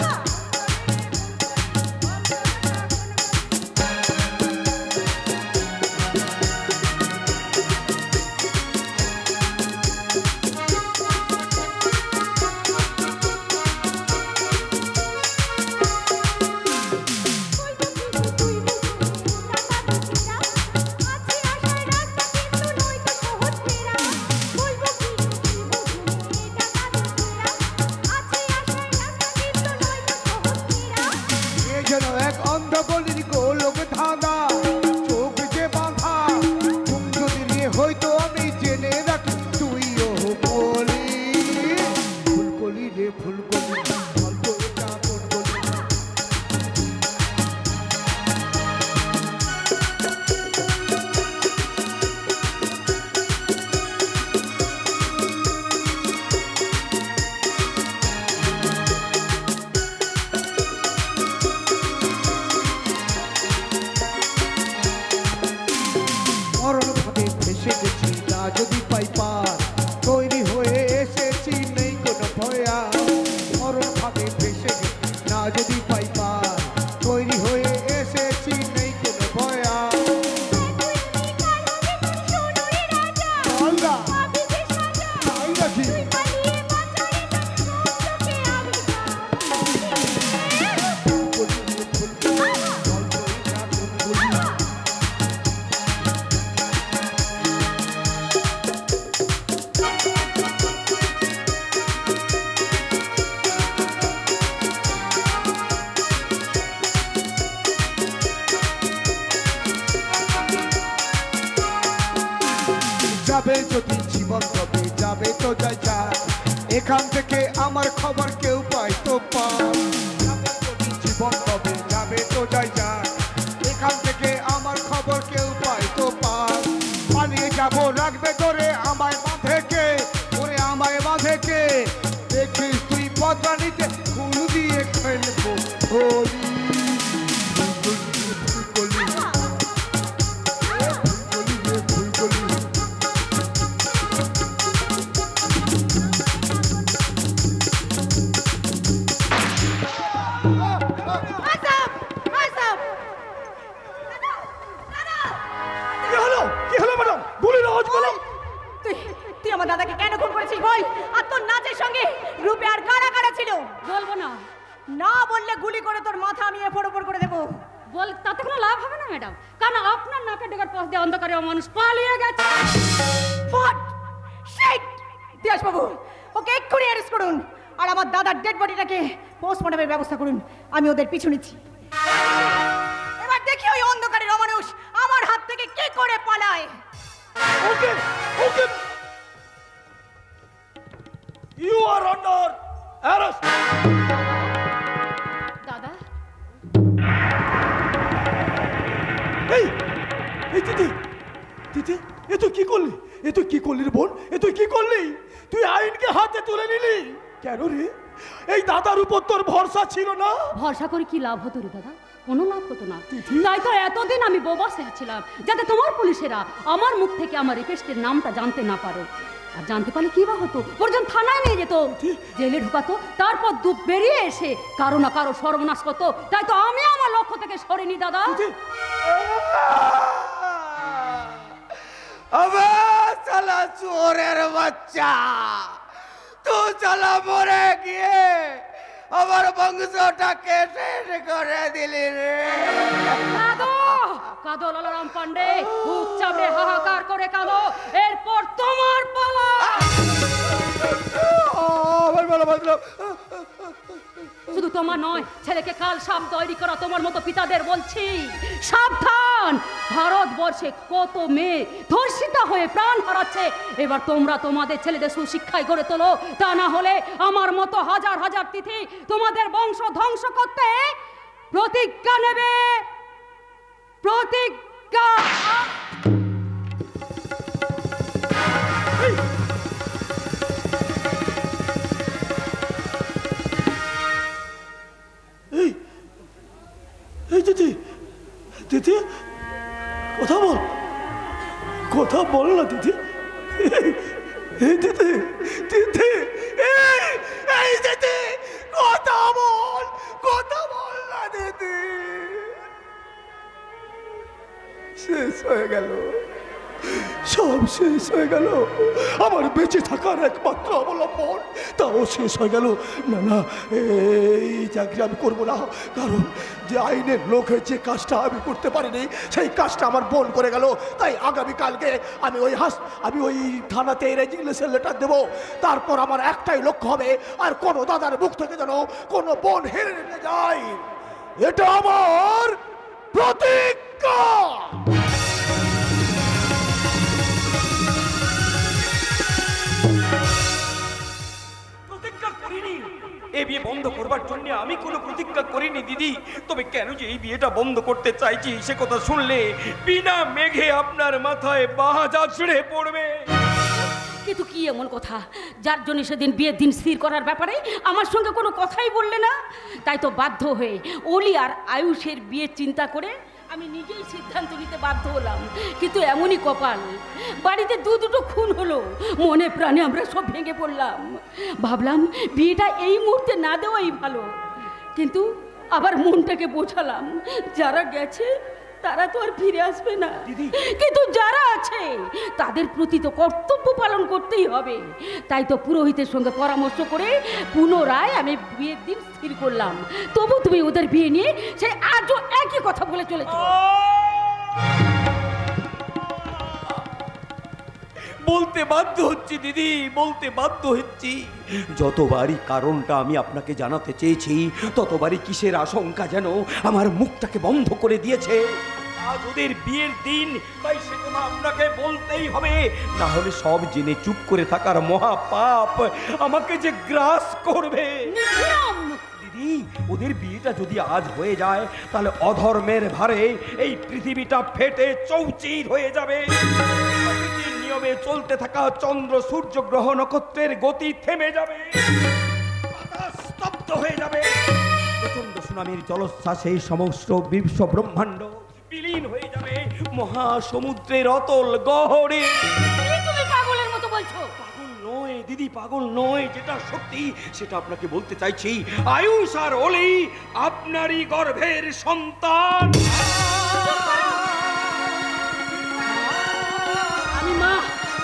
যাবে যদি জীবন তবে যাবে তো যাই যা। এখান থেকে আমার খবর কেউ পায় তো পায়, যাবে যদি জীবন তবে যাবে তো যাই যা। এখান থেকে আমার খবর কেউ পায় তো পায়। পালিয়ে যাব রাখবে ধরে আমায় বাঁধে কে, ওরে আমায় বাঁধে কে। দেখিস তুই বদরানিতে খুন দিয়ে ফেলবো হোলি। তুই আমার দাদাকে কেন খুন করেছিস বল? আর তোর নাচের সঙ্গে রূপে আর কারা কারা ছিল? বলবো না। না বললে গুলি করে তোর মাথা আমি এফোড় ওপর করে দেবো। বল, তাতে কোনো লাভ হবে না ম্যাডাম, কারণ আপনার নাকের ডেকার পাশ দিয়ে অন্ধকারে মানুষ পালিয়ে গেছে। What sheet! দিয়াস বাবু, ওকে এক্ষুনি অ্যারেস্ট করুন আর আমার দাদার ডেড বডিটাকে পোস্টমর্টমের ব্যবস্থা করুন। আমি ওদের পিছু নিচ্ছি। এবার দেখি ওই অন্ধকারের অমানুষ আমার হাত থেকে কি করে পালায়। ওকে ওকে, ইউ আর আন্ডার অ্যারেস্ট। দাদা, এই এই দিদি, দিদি এ তুই কি করলি? এ তুই কি করলি রে বোন? এ তুই কি করলি? তুই আইনকে হাতে তুলে নিলি কেন রে? এই দাদার উপর তোর ভরসা ছিল না? ভরসা করে কি লাভ হতো রে দাদা? কোনো লাভ হতো না। তাই তো এতদিন আমি বোবা সেরেছিলাম, যাতে তোমার পুলিশেরা আমার মুখ থেকে আমার রিকোয়েস্টের নামটা জানতে না পারো। আর জানতে পারলে কি বা হতো? পর্যন্ত থানায় নিয়ে যেত, জেলে ঢুকাতো, তারপর দুধ বেরিয়ে এসে কারো না কারো সর্বনাশ করতো। তাই তো আমি আমার লক্ষ্য থেকে সরিনি দাদা। अबे साला चोरेर बच्चा, तू चला मरे गए আমার বংশটাকে শেষ করে দিলি রে। কাঁদো কাঁদো লালারাম পান্ডে, বুক চাপড়ে হাহাকার করে কাঁদো। এরপর তোমার পালা। আমার বলা বাঁধলাম। শুধু তোমার নয়, ছেলেকে কাল সাপ তৈরি করা তোমার মতো পিতাদের বলছি, সাবধান। ভারতবর্ষে কত মেয়ে ধর্ষিতা হয়ে প্রাণ হারাচ্ছে। এবার তোমরা তোমাদের ছেলেদের সুশিক্ষায় গড়ে তোলো, তা না হলে আমার মতো হাজার হাজার তিথি তোমাদের বংশ ধ্বংস করতে প্রতিজ্ঞা নেবে। প্রতিজ্ঞা। এই দিদি, দিদি কথা বল, কথা বল না দিদি। এই দিদি, দিদি, এই দিদি কথা বল, কথা বল না দিদি। শেষ হয়ে গেল, সব শেষ হয়ে গেল। আমার বেঁচে থাকার একমাত্র অবলম্বন, তাও শেষ হয়ে গেল। না না, এই চাকরি আমি করবো না, কারণ যে আইনের লোকে যে কাজটা আমি করতে পারিনি সেই কাজটা আমার বোন করে গেল। তাই আগামীকালকে আমি ওই থানাতে রেজিগনেশন লেটার দেবো। তারপর আমার একটাই লক্ষ্য হবে, আর কোনো দাদার মুখ থেকে যেন কোনো বোন হেরে নিতে যায়। এটা আমার প্রতিজ্ঞা। এই বিয়ে বন্ধ করবার জন্য আমি কোনো প্রতিজ্ঞা করিনি দিদি। তবে কেন যে এই বিয়েটা বন্ধ করতে চাইছি সে কথা শুনলে বিনা মেঘে আপনার মাথায় বাজা ছিঁড়ে পড়বে। কিন্তু কি এমন কথা যার জন্য সেদিন বিয়ের দিন স্থির করার ব্যাপারে আমার সঙ্গে কোনো কথাই বললে না? তাই তো বাধ্য হয়ে অলি আর আয়ুষের বিয়ের চিন্তা করে আমি নিজেই সিদ্ধান্ত নিতে বাধ্য হলাম। কিন্তু এমনই কপাল, বাড়িতে দুটো খুন হলো, মনে প্রাণে আমরা সব ভেঙে পড়লাম। ভাবলাম বিয়েটা এই মুহূর্তে না দেওয়াই ভালো, কিন্তু আবার মনটাকে বোঝালাম যারা গেছে তারা তো আর ফিরে আসবে না, কিন্তু যারা আছে তাদের প্রতি তো কর্তব্য পালন করতেই হবে। তাই তো পুরোহিতের সঙ্গে পরামর্শ করে পুনরায় আমি বিয়ের দিন স্থির করলাম। তবু তুমি ওদের বিয়ে নিয়ে সে আজও একই কথা বলে চলেছো। বলতে বাধ্য হচ্ছি দিদি, বলতে বাধ্য হচ্ছি। যতবারই কারণটা আমি আপনাকে জানাতে চেয়েছি ততবারই কিসের আশঙ্কা যেন আমার মুখটাকে বন্ধ করে দিয়েছে। আজ ওদের বিয়ের দিন, তাই সে কথা আপনাকে বলতেই হবে, না হলে সব জেনে চুপ করে থাকার মহা পাপ আমাকে যে গ্রাস করবে। দিদি, ওদের বিয়েটা যদি আজ হয়ে যায় তাহলে অধর্মের ভারে এই পৃথিবীটা ফেটে চৌচির হয়ে যাবে। প্রকৃতির নিয়মে চলতে থাকা চন্দ্র সূর্য গ্রহ নক্ষত্রের গতি থেমে যাবে, বাতাস স্তব্ধ হয়ে যাবে, প্রচন্ড সুনামির জলোচ্ছ্বাসে সমস্ত বিশ্ব ব্রহ্মাণ্ড বিলীন হয়ে যাবে মহাসমুদ্রের অতল গহরে। তুমি পাগলের মতো বলছো। পাগল নয় দিদি, পাগল নয়, যেটা সত্যি সেটা আপনাকে বলতে চাইছি। আয়ুষ আর অলি আপনারই গর্ভের সন্তান। আমি মা,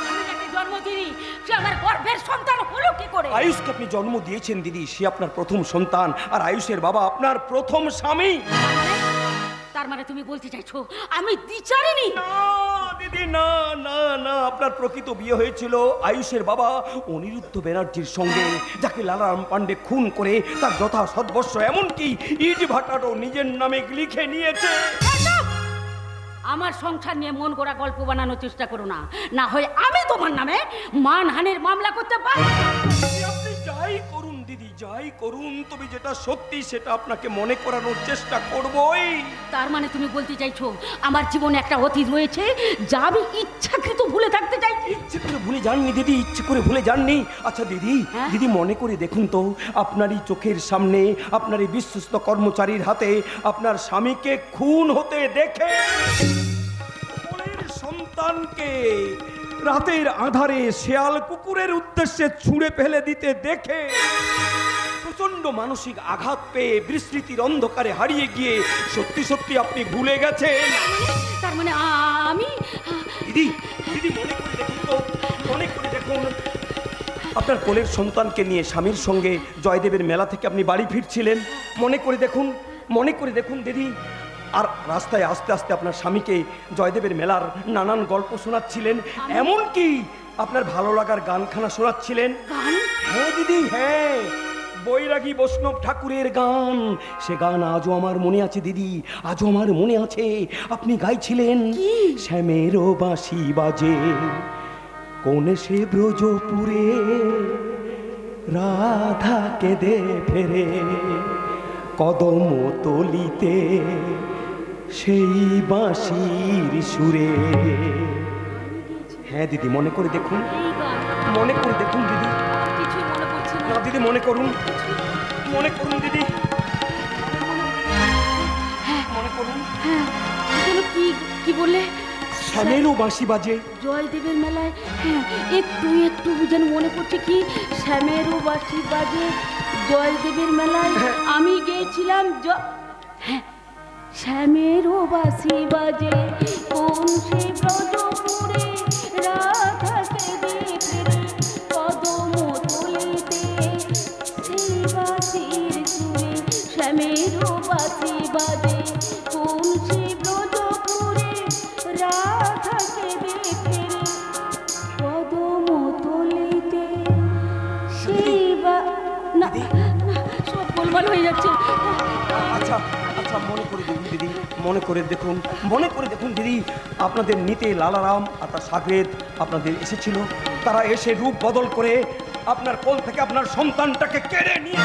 আমি যাকে জন্ম দিই সে আমার গর্ভের সন্তান হলো কি করে? আয়ুষকে আপনি জন্ম দিয়েছেন দিদি, সে আপনার প্রথম সন্তান, আর আয়ুষের বাবা আপনার প্রথম স্বামী। তার মানে তুমি বলতে চাইছো আমি দ্বিচারিণী? না দিদি, না না না, আপনার প্রকৃত বিয়ে হয়েছিল আয়ুষের বাবা অনিরুদ্ধ ব্যানার্জির সঙ্গে, যাকে লালারাম পান্ডে খুন করে তার যথা সর্বস্ব এমনকি ইট ভাটারও নিজের নামে লিখে নিয়েছে। আমার সংসার নিয়ে মন গড়া গল্প বানানোর চেষ্টা করো না, না হয় আমি তোমার নামে মানহানির মামলা করতে পারি। আপনি যাই করুন দিদি, যাই করুন, তবে যেটা সত্যি সেটা আপনাকে মনে করানোর চেষ্টা করবই। তার মানে তুমি বলতে চাইছো আমার জীবনে একটা অতীত রয়েছে যা আমি ইচ্ছাকৃত ভুলে থাকতে চাইছি? ইচ্ছে করে ভুলে যাননি দিদি, ইচ্ছে করে ভুলে যাননি। আচ্ছা দিদি, হ্যাঁ? দিদি মনে করে দেখুন তো, আপনারই চোখের সামনে আপনার এই বিশ্বস্ত কর্মচারীর হাতে আপনার স্বামীকে খুন হতে দেখে, কোলের সন্তানকে রাতের আধারে শেয়াল কুকুরের উদ্দেশ্যে ছুঁড়ে ফেলে দিতে দেখে, প্রচন্ড মানসিক আঘাত পেয়ে বিস্মৃতির অন্ধকারে হারিয়ে গিয়ে সত্যি সত্যি আপনি ভুলে গেছেন। তার মানে আমি দিদি, দিদি মনে করে দেখুন তো, মনে করে দেখুন, আপনার কোলের সন্তানকে নিয়ে স্বামীর সঙ্গে জয়দেবের মেলা থেকে আপনি বাড়ি ফিরছিলেন। মনে করে দেখুন, মনে করে দেখুন দিদি, আর রাস্তায় আস্তে আস্তে আপনার স্বামীকে জয়দেবের মেলার নানান গল্প শোনাচ্ছিলেন, এমনকি আপনার ভালো লাগার গানখানা শোনাচ্ছিলেন। হ্যাঁ দিদি, হ্যাঁ, বৈরাগী বৈষ্ণব ঠাকুরের গান। সে গান আজও আমার মনে আছে দিদি, আজও আমার মনে আছে। আপনি গাইছিলেন, শ্যামেরও বাঁশি বাজে কোনে সে ব্রজপুরে, রাধা কেঁদে ফেরে কদম তলিতে সেই বাঁশির সুরে। হ্যাঁ দিদি, মনে করে দেখুন, মনে করে দেখুন দিদি। কিছুই মনে পড়ছে না। না দিদি, মনে করুন, মনে করুন দিদি, মনে করুন। হ্যাঁ, কি কি বললে? শ্যামেরও বাঁশি বাজে জয়দেবের মেলায়। হ্যাঁ, একটু একটু যেন মনে পড়ছে কি, শ্যামেরও বাঁশি বাজে জয়দেবের মেলায় আমি গিয়েছিলাম। হ্যাঁ, শ্যামেরও বাঁশি বাজে কোন সে ব্রজপুরে, রাধাকে দেখে কদম তলিতে সেই বাঁশির সুরে। শ্যামেরও বাঁশি বাজে কোন সে ব্রজপুরে, রাধাকে দেখে কদম তলিতে সেই না, সব গোলমাল হয়ে যাচ্ছে। আচ্ছা আচ্ছা, মনে করে দেখুন দিদি, মনে করে দেখুন, মনে করে দেখুন দিদি, আপনাদের নিতে লালারাম আর তার সাগরেদ আপনাদের এসেছিল। তারা এসে রূপ বদল করে আপনার কোল থেকে আপনার সন্তানটাকে কেড়ে নিয়ে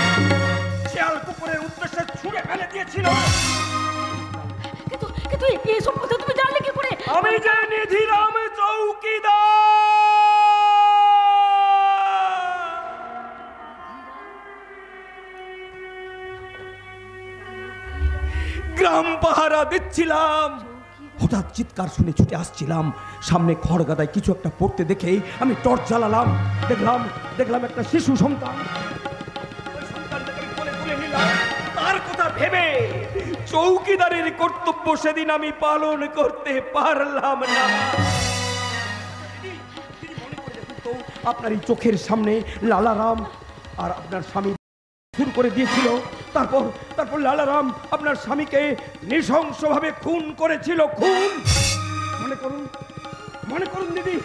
শেয়াল কুকুরের উদ্দেশ্যে ছুঁড়ে ফেলে দিয়েছিল। কিন্তু কিন্তু এইসব কথা তুমি জানলে কি করে? আমি যে নিধিরাম চৌকিদার, গ্রাম পাহারা দিচ্ছিলাম, হঠাৎ চিৎকার শুনে ছুটে আসছিলাম। সামনে খড়গাদায় কিছু একটা পড়তে দেখে আমি টর্চ জ্বালালাম, দেখলাম একটা শিশু সন্তান। সন্তানটাকে আমি কোলে তুলে নিলাম। তার কথা ভেবে চৌকিদারের কর্তব্য সেদিন আমি পালন করতে পারলাম না। আপনার এই চোখের সামনে লালারাম আর আপনার স্বামী খুন করে দিয়েছিল। তারপর লালারাম আপনার স্বামীকে নৃশংসভাবে খুন করেছিল। খুন, মনে করুন, মনে করুন দিদি।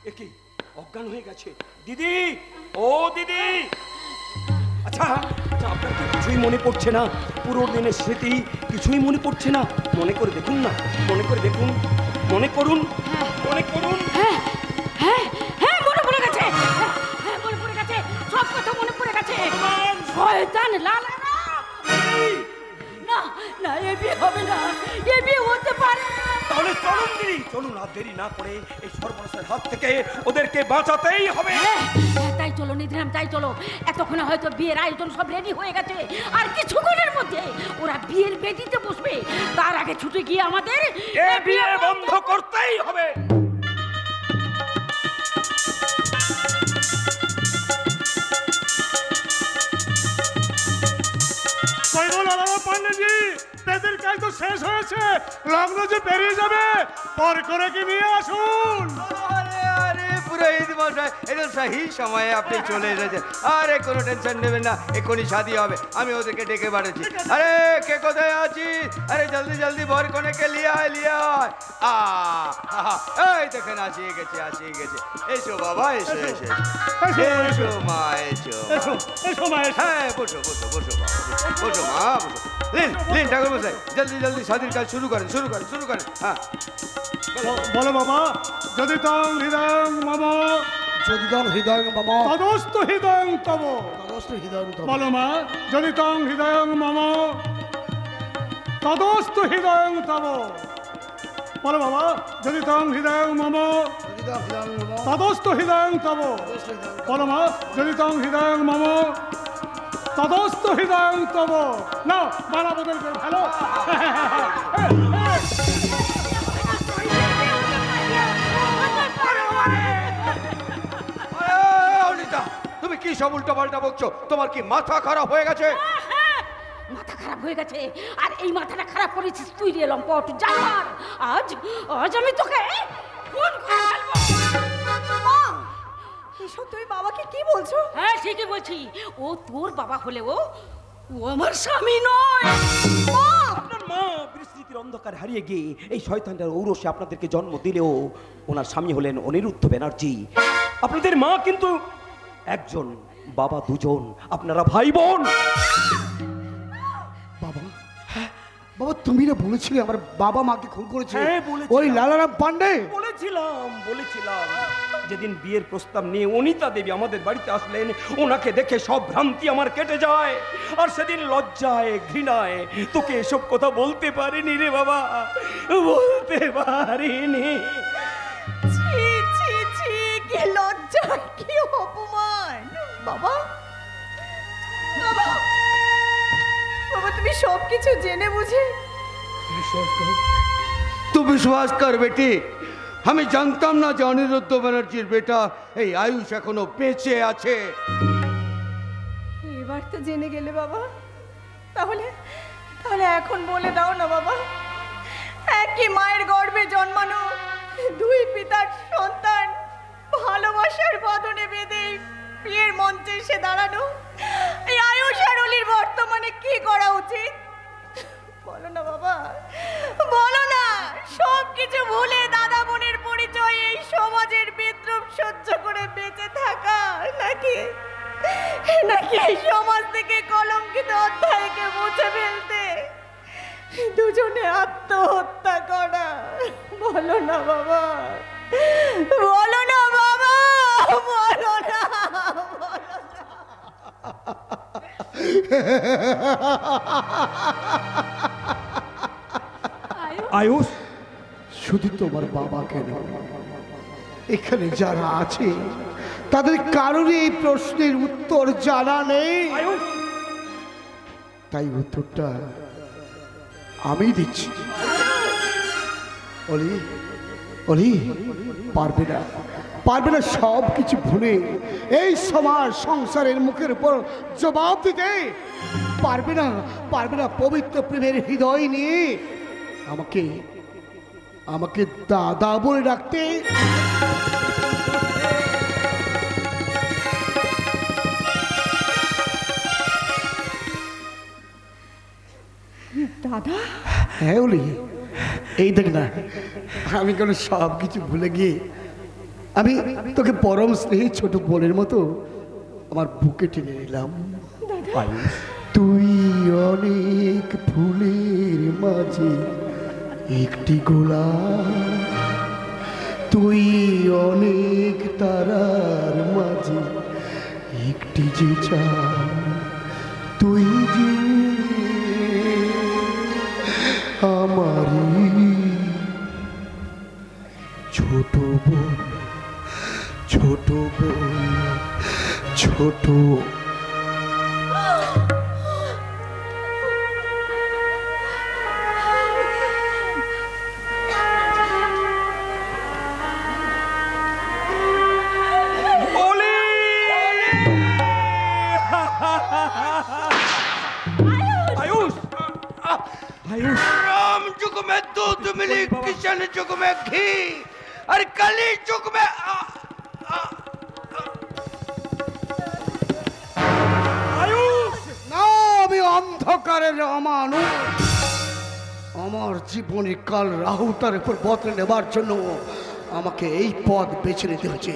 একে অজ্ঞান হয়ে গেছে। দিদি, ও দিদি, আচ্ছা আচ্ছা, আপনার কি কিছুই মনে পড়ছে না? পুরো দিনের স্মৃতি কিছুই মনে পড়ছে না? মনে করে দেখুন না, মনে করে দেখুন, মনে করুন, মনে করুন। হ্যাঁ হ্যাঁ হ্যাঁ, মনে পড়ে গেছে, হ্যাঁ মনে পড়ে গেছে, সব কথা মনে পড়ে গেছে। শয়তান লালা না না, এ বিয়ে হবে না, এ বিয়ে হতে পারে না। তাহলে চলুন দিদি, চলুন, আর দেরি না করে এই সর্বনাশের হাত থেকে ওদেরকে বাঁচাতেই হবে। তাই চলো নিধিরাম, তাই চলো। এতক্ষণে হয়তো বিয়ের আয়োজন সব রেডি হয়ে গেছে, আর কিছুক্ষণের মধ্যে ওরা বিয়ের বেদিতে বসবে। তার আগে ছুটে গিয়ে আমাদের এ বিয়ে বন্ধ করতেই হবে। কই গো লালা পান্ডেজি, বেদের কাজ তো শেষ হয়েছে, লগ্ন যে বেরিয়ে যাবে, পর করে কি নিয়ে আসুন। আরে আরে পুরোহিত মশাই, এটা সহি সময়ে আপনি চলে এসেছেন। আরে কোনো টেনশন নেবেন না, এক্ষুনি শাদি হবে। আমি ওদেরকে ডেকে পাঠাচ্ছি। আরে কে কোথায় আছিস? আরে জলদি জলদি বর কনেকে লিয়ে আয়, লিয়ে আয়। এই দেখেন আসিয়ে গেছে, আসিয়ে গেছে। এসো বাবা, এসো এসো এসো মা, এসো এসো মা, এসো। হ্যাঁ বসো বসো বসো বাবা, বসো মা, বসো। লিন লিন ঠাকুর মশাই, জলদি জলদি শাদির কাজ শুরু করেন, শুরু করেন, শুরু করেন। হ্যাঁ বলো বাবা, যদি তং হৃদয়ং মম যদিদং হৃদয়ং মম তদস্তু হৃদয়ং তব। তদস্তু হৃদয়ং তব। বলো মা, যদি তং হৃদয়ং মম তদস্তু হৃদয়ং তব। বলো বাবা, যদি তং হৃদয়ং মম যদিদং হৃদয়ং মম তদস্তু হৃদয়ং তব। বলো মা, যদি তং হৃদয়ং মম তদস্তু হৃদয়ং তব। নাও মালা বদল করে ফেলো। অনিতা, তুমি কি সব উল্টো পাল্টা বলছো? তোমার কি মাথা খারাপ হয়ে গেছে? মাথা খারাপ হয়ে গেছে, আর এই মাথাটা খারাপ করেছিস তুই রে লম্পট জানোয়ার। আজ আজ আমি তোকে খুন করে ফেলবো। মা, এসব তুমি বাবাকে কি বলছো? হ্যাঁ ঠিকই বলছি, ও তোর বাবা হলেও ও আমার স্বামী নয়। আপনার মা বিস্মৃতির অন্ধকার হারিয়ে গিয়ে এই শয়তানটার ঔরসে আপনাদেরকে জন্ম দিলেও ওনার স্বামী হলেন অনিরুদ্ধ ব্যানার্জি। আপনাদের মা কিন্তু একজন, বাবা দুজন, আপনারা ভাই বোন। বাবা, বাবা তুমি না বলেছিলে আমার বাবা মাকে খুন করেছে? হ্যাঁ, বলেছিলাম। ওই লালারাম পান্ডে। বলেছিলাম বলেছিলাম যেদিন বিয়ের প্রস্তাব নিয়ে অনিতা দেবী আমাদের বাড়িতে আসলেন, ওনাকে দেখে সব ভ্রান্তি আমার কেটে যায়। আর সেদিন লজ্জায় ঘৃণায় তোকে এসব কথা বলতে পারিনি রে বাবা, বলতে পারিনি। ছি ছি ছি, কি লজ্জা, কি অপমান। বাবা, বাবা, বাবা তুমি সব কিছু জেনে বুঝে? तू विश्वास कर बेटी, আমি জানতাম না যে অনিরুদ্ধ ব্যানার্জির বেটা এই আয়ুষ এখনো বেঁচে আছে। এবার তো জেনে গেলে বাবা, তাহলে তাহলে এখন বলে দাও না বাবা, একই মায়ের গর্ভে জন্মানো দুই পিতার সন্তান ভালোবাসার বদনে বেঁধে বিয়ের মঞ্চে এসে দাঁড়ানো এই আয়ুষ আর অলির বর্তমানে কি করা উচিত? বলো না বাবা, বলো না। সব কিছু ভুলে দাদা বোনের পরিচয় এই সমাজের বিদ্রুপ সহ্য করে বেঁচে থাকা, নাকি নাকি এই সমাজ থেকে কলঙ্কিত অধ্যায়কে মুছে ফেলতে দুজনে আত্মহত্যা করা? বলো না বাবা, বলো না বাবা, বলো না, বলো না। আয়ুষ, শুধু তোমার বাবা কেন, এখানে যারা আছে তাদের কারোরই এই প্রশ্নের উত্তর জানা নেই। তাই উত্তরটা আমি দিচ্ছি। অলি, অলি পারবে না, পারবে না সব কিছু ভুলে এই সমাজ সংসারের মুখের উপর জবাব দিতে। পারবে না, পারবে না পবিত্র প্রেমের হৃদয় নিয়ে আমাকে আমাকে দাদা বলে ডাকতে। দাদা? হ্যাঁ অলি, এই দেখ না, আমি কেন সব কিছু ভুলে গিয়ে আমি তোকে পরম স্নেহী ছোট বোনের মতো আমার বুকে টেনে নিলাম। তুই অনেক ফুলের মাঝে একটি গোলাপ, তুই অনেক তারার মাঝে একটি যে চাঁদ, তুই যে আমারই ছোট বোন, ছোট বোন, ছোট। राम जुग में दूध मिली, किशन जुग में घी, और कली जुग में না, আমি অন্ধকারের অমানুষ। আমার জীবনে কাল রাহুটার উপর বদলে নেবার জন্য আমাকে এই পথ বেছে নিতে হয়েছে।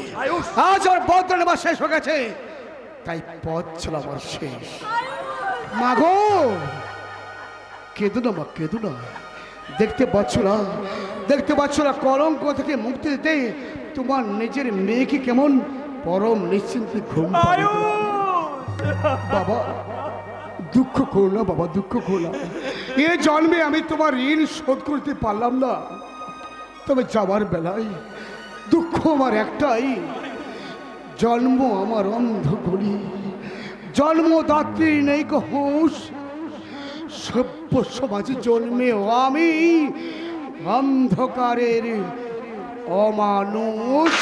আজ আর বদলে নেওয়া শেষ হয়ে গেছে, তাই পথ ছিল আমার শেষ। মাগো কেঁদো না মা, কেঁদো না। দেখতে পাচ্ছ না, দেখতে পাচ্ছ না কলঙ্ক থেকে মুক্তি দিতে তোমার নিজের মেয়েকে কেমন পরম নিশ্চিন্তে ঘুম পাড়িয়ে দিলাম। বাবা দুঃখ করো না, বাবা দুঃখ করো না। এ জন্মে আমি তোমার ঋণ শোধ করতে পারলাম না, তবে যাবার বেলায় দুঃখ আমার একটাই, জন্ম আমার অন্ধ গলি, জন্মদাত্রী নেই কো হুঁশ। সভ্য সমাজে জন্মেও আমি অন্ধকারের অমানুষ।